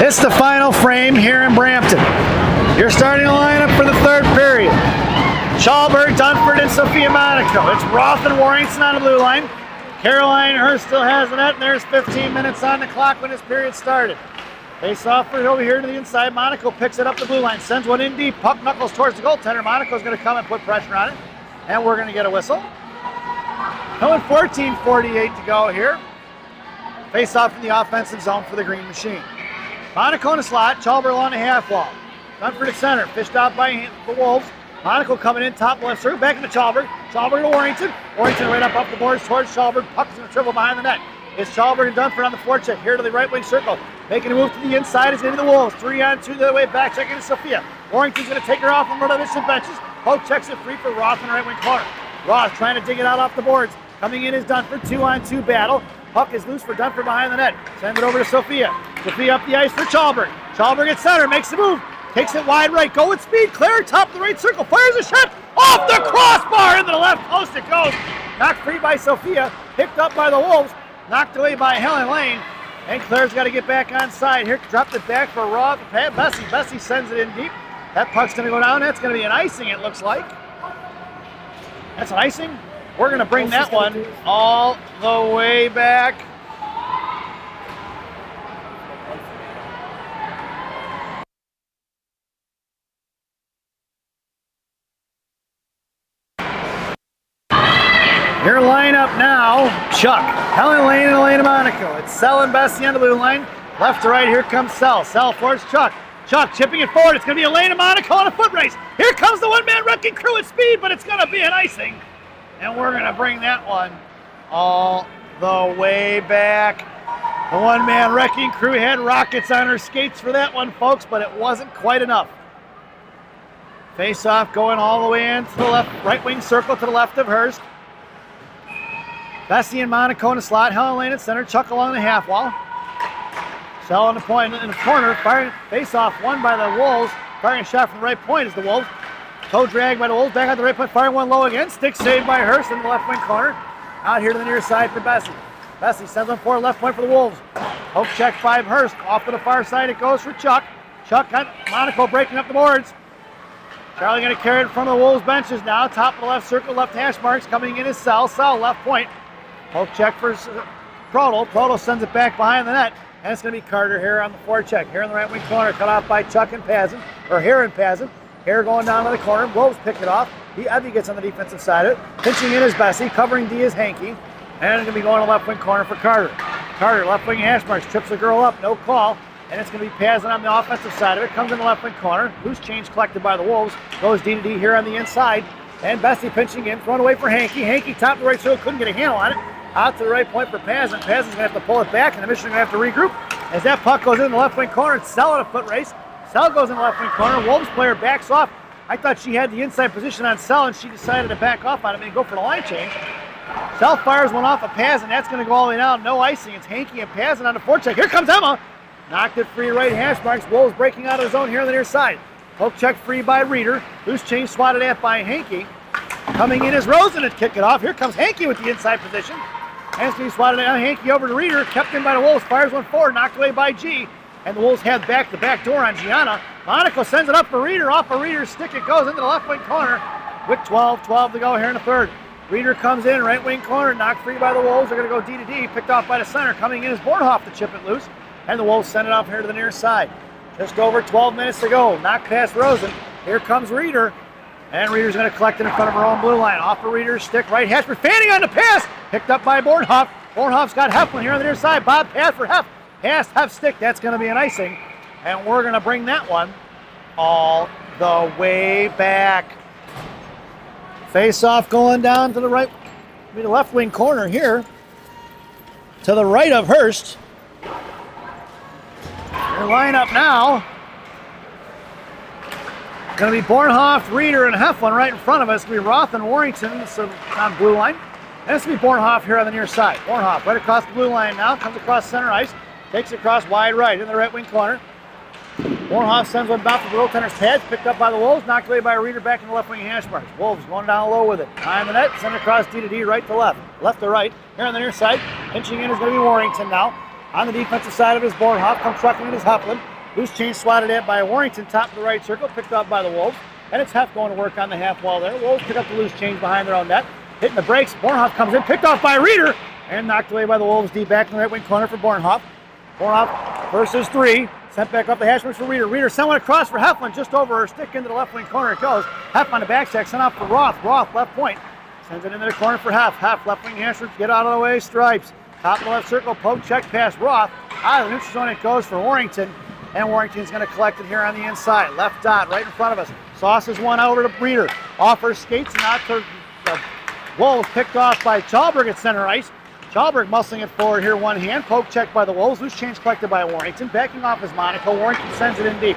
It's the final frame here in Brampton. You're starting a lineup for the third period. Chalberg, Dunford, and Sophia Monaco. It's Roth and Warrington on the blue line. Caroline Hurst still has the net, and there's 15 minutes on the clock when this period started. Face off for over here to the inside. Monaco picks it up the blue line, sends one in deep. Puck knuckles towards the goaltender. Monaco's going to come and put pressure on it, and we're going to get a whistle. Going 14:48 to go here. Face off in the offensive zone for the Green Machine. Monaco in the slot, Chalberg on the half wall. Dunford at center, fished out by the Wolves. Monaco coming in, top left circle, back into Chalberg. Chalberg to Warrington. Warrington right up the boards towards Chalberg. Puck's going to triple behind the net. It's Chalberg and Dunford on the forecheck here to the right wing circle. Making a move to the inside is into the Wolves. 3-on-2 the other way back, checking to Sophia. Warrington's going to take her off and run on the benches. Poke checks it free for Roth in the right wing corner. Roth trying to dig it out off the boards. Coming in is Dunford, 2-on-2 battle. Puck is loose for Dunford behind the net. Send it over to Sophia. Sophia up the ice for Chalberg. Chalberg at center, makes the move. Takes it wide right, go with speed, clear, top of the right circle, fires a shot, off the crossbar, into the left post it goes. Knocked free by Sophia, picked up by the Wolves, knocked away by Helen Lane, and Claire's got to get back on side. Here, dropped it back for Roth, Bessie. Bessie sends it in deep. That puck's going to go down, that's going to be an icing it looks like. That's an icing. We're going to bring that one all the way back. Your lineup now, Chuck, Helen Lane and Elena Monaco. It's Sell and Bessie on the blue line. Left to right, here comes Sell. Sell forwards Chuck. Chuck chipping it forward. It's going to be Elena Monaco on a foot race. Here comes the one-man wrecking crew at speed, but it's going to be an icing. And we're going to bring that one all the way back. The one-man wrecking crew had rockets on her skates for that one, folks, but it wasn't quite enough. Face-off going all the way into the left, right wing circle to the left of Hurst. Bessie and Monaco in the slot. Helen Lane at center. Chuck along the half wall. Sell on the point in the corner. Firing face-off won by the Wolves. Firing a shot from the right point is the Wolves. Toe drag by the Wolves. Back on the right point. Firing one low again. Stick saved by Hurst in the left wing corner. Out here to the near side for Bessie. Bessie sends one forward. Left point for the Wolves. Hope check 5 Hurst. Off to the far side it goes for Chuck. Chuck got Monaco breaking up the boards. Charlie going to carry it in front of the Wolves benches now. Top of the left circle. Left hash marks. Coming in is Sell. Sell left point. Poke check for Proto. Proto sends it back behind the net. And it's going to be Carter here on the forecheck. Here in the right wing corner. Cut off by Chuck and Pazin. Or here and Pazin. Here going down to the corner. Wolves pick it off. Evie gets on the defensive side of it. Pinching in is Bessie. Covering D is Hankey. And it's going to be going to left wing corner for Carter. Carter, left wing hash marks. Trips the girl up. No call. And it's going to be Pazin on the offensive side of it. Comes in the left wing corner. Loose change collected by the Wolves. Goes D to D here on the inside. And Bessie pinching in. Thrown away for Hankey. Hankey top of the right circle. Couldn't get a handle on it. Out to the right point for Pazin. Pazin's going to have to pull it back, and the Mission are going to have to regroup. As that puck goes in the left wing corner, it's Sell at a foot race. Sell goes in the left wing corner. Wolves player backs off. I thought she had the inside position on Sell, and she decided to back off on it and go for the line change. Sell fires one off of Pazin. That's going to go all the way down. No icing. It's Hankey and Pazin on the forecheck. Here comes Emma. Knocked it free right hash marks. Wolves breaking out of the zone here on the near side. Poke check free by Reeder. Loose change swatted at by Hankey. Coming in is Rosen to kick it off. Here comes Hankey with the inside position. And it's going to be swatted out. Hankey over to Reeder. Kept in by the Wolves. Fires one forward. Knocked away by G. And the Wolves head back the back door on Gianna. Monaco sends it up for Reeder. Off of Reeder's stick. It goes into the left wing corner. With 12 to go here in the third. Reeder comes in. Right wing corner. Knocked free by the Wolves. They're going to go D to D. Picked off by the center. Coming in is Bornhoff to chip it loose. And the Wolves send it off here to the near side. Just over 12 minutes to go. Knocked past Rosen. Here comes Reeder. And Reeder's going to collect it in front of her own blue line. Off of Reeder's stick. Right hash for Fanning on the pass. Picked up by Bornhoff. Bornhoff's got Heflin here on the near side. Bob pass for Hef. Pass, Hef stick. That's going to be an icing. And we're going to bring that one all the way back. Face off going down to the right, the left wing corner here. To the right of Hurst. Your lineup now. Going to be Bornhoff, Reeder, and Heflin right in front of us. It's going to be Roth and Warrington so on blue line. And it's going to be Bornhoff here on the near side. Bornhoff right across the blue line now. Comes across center ice. Takes it across wide right in the right wing corner. Bornhoff sends one back to the goaltender's pads. Picked up by the Wolves. Knocked away by Reeder back in the left wing hash marks. Wolves going down low with it. Behind the net. Send it across D to D, right to left. Left to right. Here on the near side. Pinching in is going to be Warrington now. On the defensive side of his Bornhoff comes trucking in his Heflin. Loose change swatted at by Warrington, top of the right circle, picked up by the Wolves. And it's Hef going to work on the half wall there. Wolves pick up the loose change behind their own net. Hitting the brakes. Bornhoff comes in, picked off by Reeder, and knocked away by the Wolves D back in the right wing corner for Bornhoff. Bornhoff versus 3. Sent back up the hash marks for Reeder. Reeder sent one across for Heflin, just over her stick into the left wing corner it goes. Hef on the backstack, sent off for Roth. Roth left point. Sends it into the corner for Hef. Hef left wing hash marks, get out of the way, Stripes. Top of the left circle, poke check pass Roth. Out of the neutral zone it goes for Warrington. And Warrington's going to collect it here on the inside. Left dot right in front of us. Sauces one over to Reeder. Offers skates and out to the Wolves. Picked off by Chalberg at center ice. Chalberg muscling it forward here, one hand. Poke check by the Wolves. Loose change collected by Warrington. Backing off his Monaco. Warrington sends it in deep.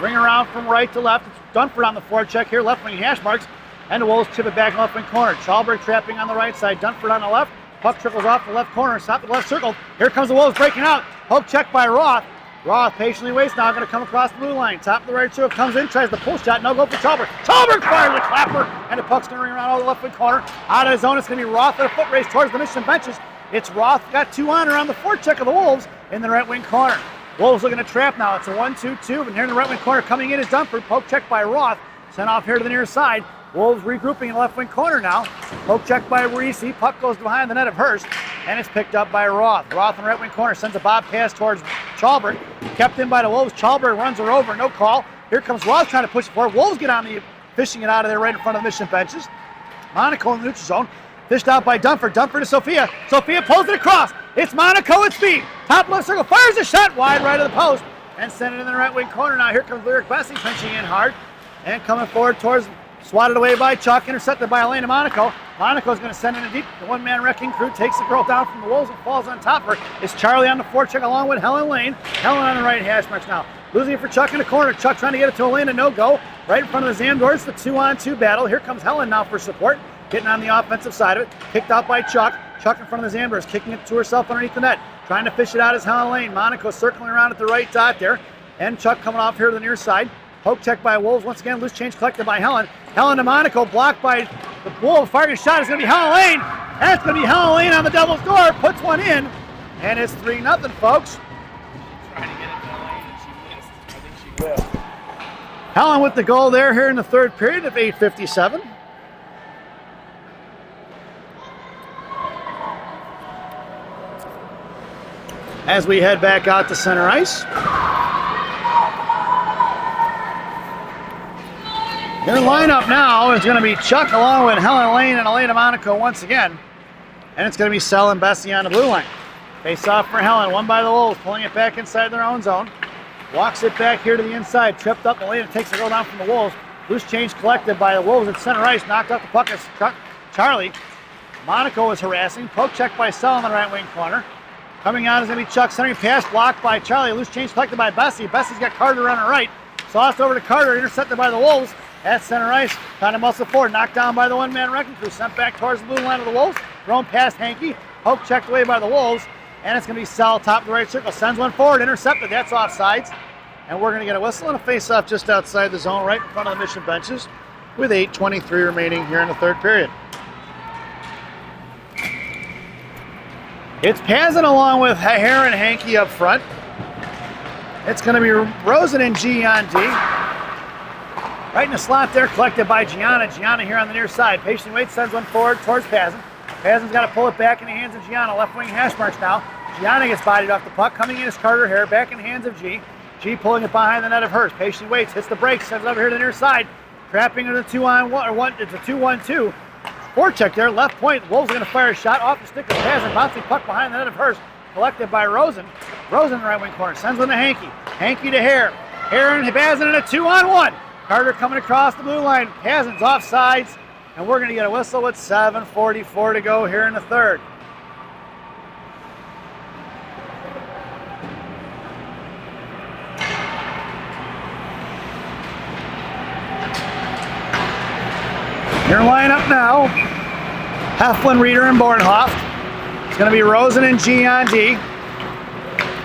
Ring around from right to left. It's Dunford on the forecheck here. Left wing hash marks. And the Wolves chip it back left wing corner. Chalberg trapping on the right side. Dunford on the left. Puck trickles off the left corner. Stop at the left circle. Here comes the Wolves breaking out. Poke check by Roth. Roth patiently waits now, going to come across the blue line. Top of the right circle, comes in, tries the pull shot, no go for Chalberg. Chalberg fires the clapper, and the puck's going to ring around all the left wing corner. Out of his zone, it's going to be Roth at a foot race towards the Mission benches. It's Roth, got 2 on around the forecheck of the Wolves in the right wing corner. Wolves looking to trap now. It's a 1-2-2, and here in the right wing corner coming in is Dunford. Poke check by Roth, sent off here to the near side. Wolves regrouping in the left wing corner now. Poke check by Reese. Puck goes behind the net of Hurst, and it's picked up by Roth. Roth in the right wing corner sends a bob pass towards Chalberg. Kept in by the Wolves. Chalberg runs her over, no call. Here comes Roth trying to push it forward. Wolves get on the fishing it out of there right in front of the Mission benches. Monaco in the neutral zone. Fished out by Dunford. Dunford to Sophia. Sophia pulls it across. It's Monaco at speed. Top left circle. Fires a shot wide right of the post. And send it in the right wing corner. Now here comes Lyric Bessie pinching in hard. And coming forward towards, swatted away by Chuck. Intercepted by Elena Monaco. Monaco's going to send in a deep. The one-man wrecking crew takes the girl down from the Wolves and falls on top of her. It's Charlie on the forecheck along with Helen Lane. Helen on the right hash marks now. Losing it for Chuck in the corner. Chuck trying to get it to Elena. No go. Right in front of the Zamdors. The 2-on-2 battle. Here comes Helen now for support. Getting on the offensive side of it. Kicked out by Chuck. Chuck in front of the Zamdors. Kicking it to herself underneath the net. Trying to fish it out is Helen Lane. Monaco circling around at the right dot there. And Chuck coming off here to the near side. Poke check by Wolves. Once again, loose change collected by Helen. Helen to Monaco. Blocked by the Wolves. Firing a shot is going to be Helen Lane. And it's going to be Helen Lane on the Devil's door. Puts one in. And it's 3-0, folks. Trying to get it to Lane and she missed. I think she will. Helen with the goal there here in the third period of 8:57. As we head back out to center ice. Their lineup now is going to be Chuck along with Helen Lane and Elena Monaco once again. And it's going to be Sell and Bessie on the blue line. Face off for Helen, won by the Wolves, pulling it back inside their own zone. Walks it back here to the inside, tripped up. Elena takes the goal down from the Wolves. Loose change collected by the Wolves at center ice, knocked out the puck as Charlie. Monaco is harassing, poke check by Sell on the right wing corner. Coming out is going to be Chuck, centering pass blocked by Charlie. Loose change collected by Bessie. Bessie's got Carter on her right. Sauced over to Carter, intercepted by the Wolves. At center ice, kind of muscle forward, knocked down by the one-man wrecking crew, sent back towards the blue line of the Wolves, thrown past Hankey, poke checked away by the Wolves, and it's going to be Sell, top of the right circle, sends one forward, intercepted, that's offsides, and we're going to get a whistle and a face-off just outside the zone, right in front of the Mission benches, with 8:23 remaining here in the third period. It's Pazin along with Hare and Hankey up front. It's going to be Rosen and G on D. Right in the slot there, collected by Gianna. Gianna here on the near side. Patiently waits, sends one forward towards Pazin. Pazin's got to pull it back in the hands of Gianna. Left wing hash marks now. Gianna gets bodied off the puck. Coming in is Carter Hare. Back in the hands of G. G pulling it behind the net of Hurst. Patiently waits, hits the brakes, sends it over here to the near side. Trapping into 2-on-1, or one. It's a 2-1-2. Forecheck there, left point. Wolves are going to fire a shot off the stick of Pazin. Bouncing puck behind the net of Hurst. Collected by Rosen. Rosen in the right wing corner. Sends one to Hankey. Hankey to Hare. Hare and Pazin in a 2-on-1. Carter coming across the blue line. Pazin's offsides, and we're going to get a whistle with 7:44 to go here in the third. Your lineup now: Heflin, Reeder, and Bornhoff. It's going to be Rosen and G on D.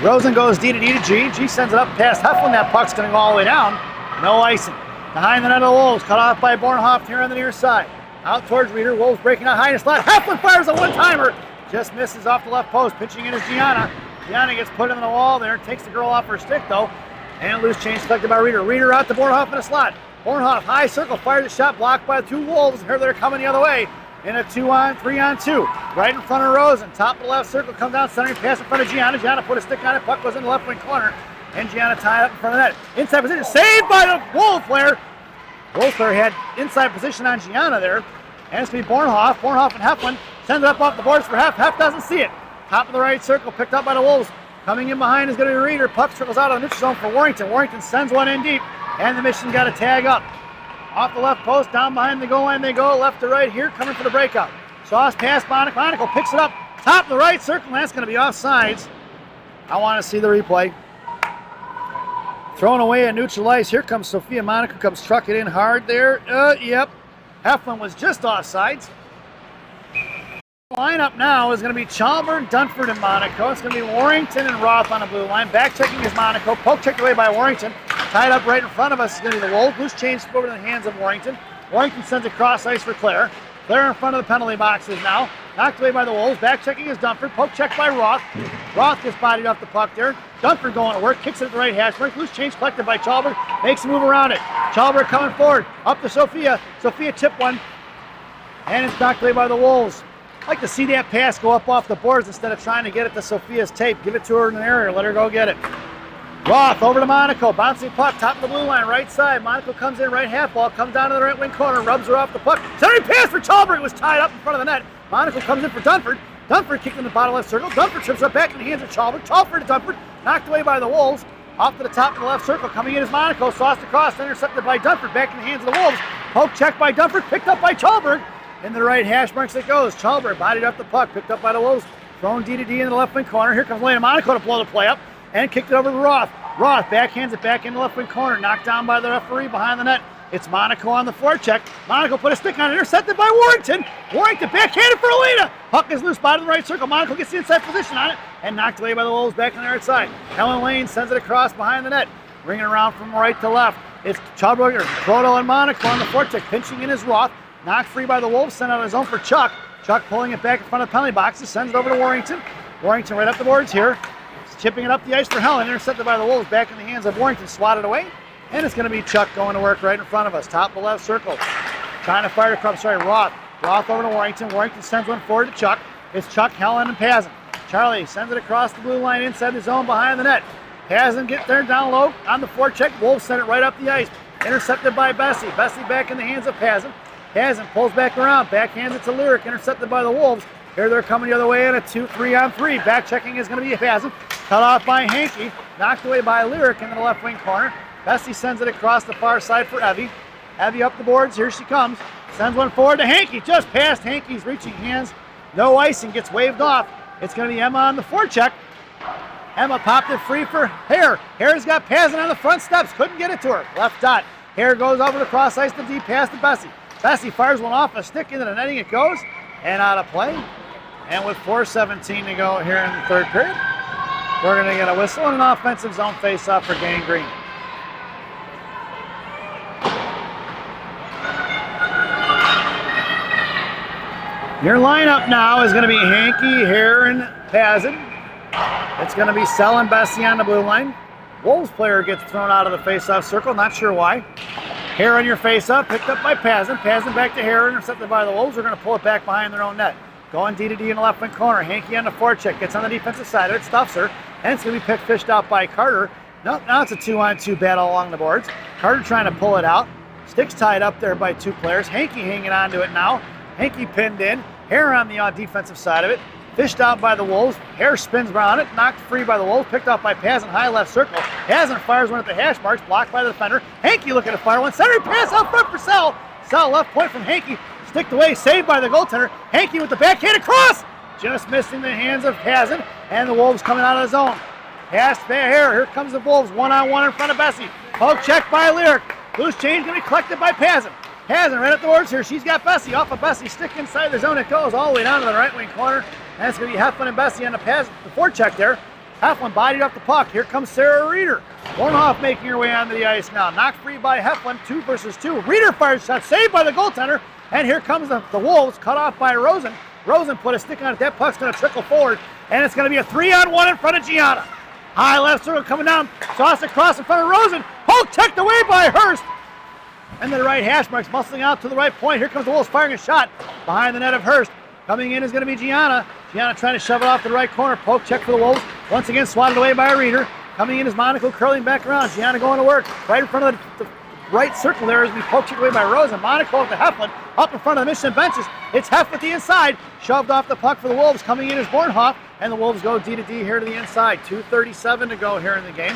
Rosen goes D to D to G. G sends it up past Heflin. That puck's going to go all the way down. No icing. Behind the net of the Wolves, cut off by Bornhoff here on the near side. Out towards Reeder, Wolves breaking out high in the slot. Heflin fires a one-timer. Just misses off the left post. Pitching in is Gianna. Gianna gets put in the wall there, takes the girl off her stick though, and loose change collected by Reeder. Reeder out to Bornhoff in a slot. Bornhoff, high circle, fires a shot, blocked by the two Wolves. Here they're coming the other way in a 3-on-2. Right in front of Rosen. Top of the left circle, come down, centering pass in front of Gianna. Gianna put a stick on it, puck goes in the left wing corner, and Gianna tied up in front of that. Inside position, saved by the Wolf player. Wolf player had inside position on Gianna there. And it's going to be Bornhoff. Bornhoff and Heflin sends it up off the boards for Hef. Hef doesn't see it. Top of the right circle, picked up by the Wolves. Coming in behind is going to be Reeder. Puck trickles out of the neutral zone for Warrington. Warrington sends one in deep, and the Mission got a tag up. Off the left post, down behind the goal line they go, left to right here, coming for the breakout. Sauce pass, Monaco. Monaco picks it up, top of the right circle, and that's going to be offsides. I want to see the replay. Thrown away at neutral ice. Here comes Sophia. Monaco comes trucking in hard there. Yep. Heflin was just offsides. Lineup now is going to be Chalmers, Dunford, and Monaco. It's going to be Warrington and Roth on the blue line. Back checking is Monaco. Poke checked away by Warrington. Tied up right in front of us is going to be the Wolves. Loose change over to the hands of Warrington. Warrington sends it cross ice for Claire. Claire in front of the penalty boxes now. Knocked away by the Wolves. Back checking is Dunford. Poke checked by Roth. Roth gets bodied off the puck there. Dunford going to work. Kicks it at the right hash mark. Loose change collected by Chalmers. Makes a move around it. Chalmers coming forward. Up to Sophia. Sophia tipped one. And it's knocked away by the Wolves. I'd like to see that pass go up off the boards instead of trying to get it to Sophia's tape. Give it to her in an area. Let her go get it. Roth over to Monaco. Bouncing puck. Top of the blue line. Right side. Monaco comes in. Right half ball. Comes down to the right wing corner. Rubs her off the puck. Centering pass for Chalmers. It was tied up in front of the net. Monaco comes in for Dunford. Dunford kicked in the bottom left circle. Dunford trips up back in the hands of Chalmers. Chalmers to Dunford. Knocked away by the Wolves. Off to the top of the left circle. Coming in is Monaco. Sauced across. Intercepted by Dunford. Back in the hands of the Wolves. Poke check by Dunford. Picked up by Chalmers. In the right hash marks it goes. Chalmers bodied up the puck. Picked up by the Wolves. Thrown D-to-D in the left wing corner. Here comes Lena Monaco to blow the play up. And kicked it over to Roth. Roth backhands it back in the left wing corner. Knocked down by the referee behind the net. It's Monaco on the forecheck. Monaco put a stick on it. Intercepted by Warrington. Warrington backhanded for Alina. Puck is loose. Bottom of the right circle. Monaco gets the inside position on it. And knocked away by the Wolves back on the right side. Helen Lane sends it across behind the net. Ringing around from right to left. It's Chadwiger, Proto, and Monaco on the forecheck. Pinching in his Roth. Knocked free by the Wolves. Sent out his own for Chuck. Chuck pulling it back in front of the penalty boxes. Sends it over to Warrington. Warrington right up the boards here. Chipping it up the ice for Helen. Intercepted by the Wolves. Back in the hands of Warrington. Swatted away. And it's going to be Chuck going to work right in front of us. Top of the left circle. Trying to fire across. Roth. Roth over to Warrington. Warrington sends one forward to Chuck. It's Chuck, Helen, and Pazin. Charlie sends it across the blue line inside the zone behind the net. Pazin get there down low on the forecheck. Wolves send it right up the ice. Intercepted by Bessie. Bessie back in the hands of Pazin. Pazin pulls back around. Backhands it to Lyric. Intercepted by the Wolves. Here they're coming the other way in a 2-3-on-3. Back checking is going to be Pazin. Cut off by Hankey. Knocked away by Lyric into the left wing corner. Bessie sends it across the far side for Evie. Evie up the boards. Here she comes. Sends one forward to Hankey. Just past Hankey's reaching hands. No icing. Gets waved off. It's going to be Emma on the forecheck. Emma popped it free for Hare. Hare's got Pazin on the front steps. Couldn't get it to her. Left dot. Hare goes over the cross ice to deep pass to Bessie. Bessie fires one off a stick into the netting. It goes. And out of play. And with 4:17 to go here in the third period, we're going to get a whistle and an offensive zone face-off for Gang Green. Your lineup now is going to be Hankey, Hare, and Pazin. It's going to be Sell and Bessie on the blue line. Wolves player gets thrown out of the face-off circle, not sure why. Hare on your face-off, picked up by Pazin. Pazin back to Hare, intercepted by the Wolves. They're going to pull it back behind their own net. Going D-to-D in the left wing corner. Hankey on the forecheck, gets on the defensive side of it, stuffs her, and it's going to be fished out by Carter. Now it's a 2-on-2 battle along the boards. Carter trying to pull it out. Sticks tied up there by two players. Hankey hanging on to it now. Hankey pinned in. Hare on the defensive side of it. Fished out by the Wolves. Hare spins around it. Knocked free by the Wolves. Picked off by Pazin. High left circle. Pazin fires one at the hash marks. Blocked by the defender. Hankey looking to fire one. Center pass out front for Sell. Sell left point from Hankey. Sticked away. Saved by the goaltender. Hankey with the backhand across. Just missing the hands of Pazin. And the Wolves coming out of the zone. Pass to Hare. Here comes the Wolves. One-on-one in front of Bessie. Poke check by Lyric. Loose change going to be collected by Pazin. Pazin right at the boards here. She's got Bessie. Off of Bessie. Stick inside the zone. It goes all the way down to the right wing corner. And it's going to be Heflin and Bessie on the forecheck there. Heflin bodied up the puck. Here comes Sarah Reeder. Bornhoff making her way onto the ice now. Knocked free by Heflin. 2 versus 2. Reeder fires shot. Saved by the goaltender. And here comes the Wolves. Cut off by Rosen. Rosen put a stick on it. That puck's going to trickle forward, and it's going to be a 3-on-1 in front of Gianna. High left circle coming down. Toss across in front of Rosen. Poke checked away by Hurst. And the right hash marks muscling out to the right point. Here comes the Wolves firing a shot behind the net of Hurst. Coming in is going to be Gianna. Gianna trying to shove it off to the right corner. Poke check for the Wolves. Once again swatted away by a reader. Coming in is Monaco curling back around. Gianna going to work right in front of the right circle there as we poke checked away by Rosen. Monaco with the Heflin up in front of the Mission benches. It's Hef with the inside. Shoved off the puck for the Wolves. Coming in is Bornhoff. And the Wolves go D to D here to the inside. 2:37 to go here in the game.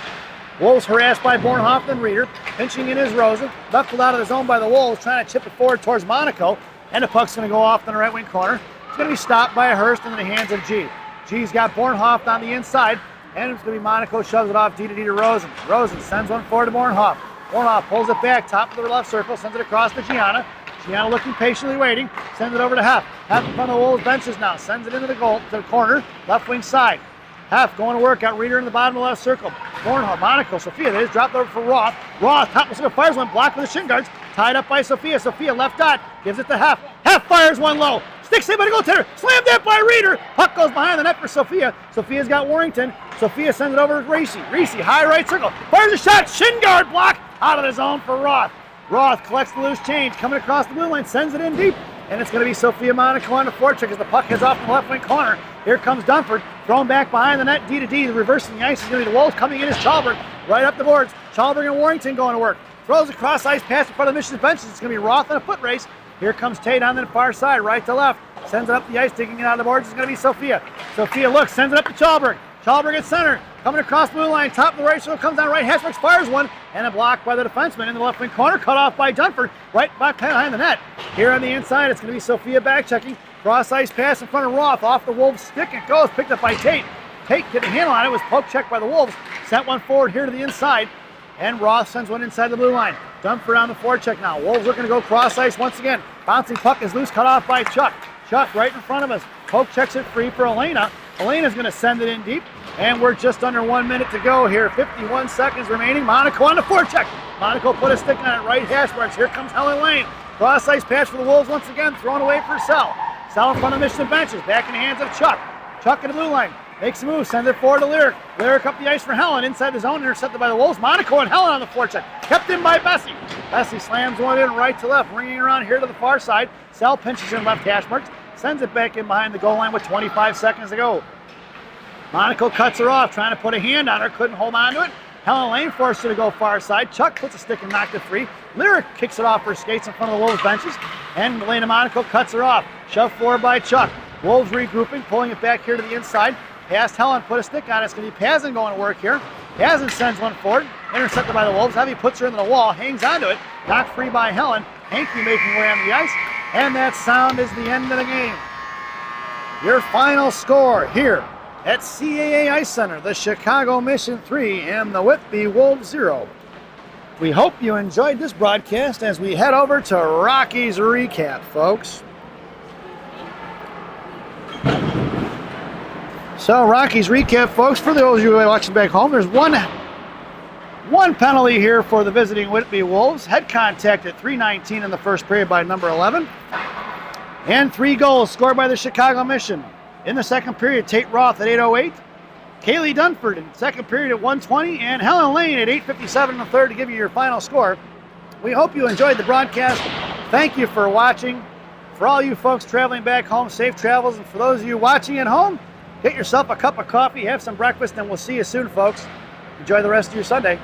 Wolves harassed by Bornhoff and Reeder. Pinching in is Rosen. Left out of the zone by the Wolves. Trying to chip it forward towards Monaco. And the puck's going to go off in the right wing corner. It's going to be stopped by Hurst into the hands of G. G's got Bornhoff on the inside. And it's going to be Monaco shoves it off D to D to Rosen. Rosen sends one forward to Bornhoff. Bornhoff pulls it back, top of the left circle, sends it across to Gianna. Gianna looking patiently waiting, sends it over to Hef. Hef in front of the Wolves benches now, sends it into the goal, to the corner, left wing side. Hef going to work, got Reeder in the bottom of the left circle. Bornhoff, Monaco, Sophia, that is dropped over for Roth. Roth, top of the circle, fires one, blocked with the shin guards, tied up by Sophia. Sophia left dot, gives it to Hef. Hef fires one low. Sticks in by the goaltender. Slammed that by Reeder. Puck goes behind the net for Sophia. Sophia's got Warrington. Sophia sends it over to Reese. Reese, high right circle. Fires a shot. Shin guard block out of the zone for Roth. Roth collects the loose change. Coming across the blue line. Sends it in deep. And it's going to be Sophia Monaco on the forecheck as the puck heads off in the left wing corner. Here comes Dunford. Thrown back behind the net. D to D. The reversing the ice is going to be the Wolves. Coming in is Chalberg. Right up the boards. Chalberg and Warrington going to work. Throws a cross ice pass in front of the Mission's benches. It's going to be Roth on a foot race. Here comes Tate on the far side, right to left. Sends it up the ice, digging it out of the boards. It's going to be Sophia. Sophia looks, sends it up to Chalberg. Chalberg at center, coming across blue line, top of the right circle, comes down right, Hashmarks fires one, and a block by the defenseman in the left wing corner, cut off by Dunford, right back behind the net. Here on the inside, it's going to be Sophia back checking. Cross ice pass in front of Roth, off the Wolves stick, it goes, picked up by Tate. Tate getting a handle on it, was poke checked by the Wolves, sent one forward here to the inside, and Roth sends one inside the blue line. Dunford on the forecheck now. Wolves looking to go cross ice once again. Bouncing puck is loose, cut off by Chuck. Chuck right in front of us. Poke checks it free for Elena. Elena's going to send it in deep, and we're just under 1 minute to go here. 51 seconds remaining. Monaco on the forecheck. Monaco put a stick on it, right hash marks. Here comes Helen Lane. Cross ice pass for the Wolves once again, thrown away for Sell. Sell in front of Mission benches, back in the hands of Chuck. Chuck in the blue line. Makes a move, sends it forward to Lyric. Lyric up the ice for Helen, inside the zone, intercepted by the Wolves. Monaco and Helen on the forecheck. Kept in by Bessie. Bessie slams one in right to left, ringing around here to the far side. Sell pinches in left hash marks, sends it back in behind the goal line with 25 seconds to go. Monaco cuts her off, trying to put a hand on her, couldn't hold on to it. Helen Lane forced her to go far side. Chuck puts a stick and knocked it free. Lyric kicks it off her skates in front of the Wolves benches, and Elena Monaco cuts her off. Shoved forward by Chuck. Wolves regrouping, pulling it back here to the inside. Past Helen, put a stick on it. It's going to be Pazin going to work here. Pazin sends one forward, intercepted by the Wolves. Heavy puts her into the wall, hangs onto it, knocked free by Helen. Hankey making way on the ice, and that sound is the end of the game. Your final score here at CAA Ice Center, the Chicago Mission 3 and the Whitby Wolves 0. We hope you enjoyed this broadcast as we head over to Rocky's recap, folks. So Rocky's recap, folks, for those of you watching back home, there's one penalty here for the visiting Whitby Wolves. Head contact at 3:19 in the first period by number 11. And 3 goals scored by the Chicago Mission. In the second period, Tate Roth at 8:08. Kaylee Dunford in the second period at 1:20. And Helen Lane at 8:57 in the third to give you your final score. We hope you enjoyed the broadcast. Thank you for watching. For all you folks traveling back home, safe travels. And for those of you watching at home, get yourself a cup of coffee, have some breakfast, and we'll see you soon, folks. Enjoy the rest of your Sunday.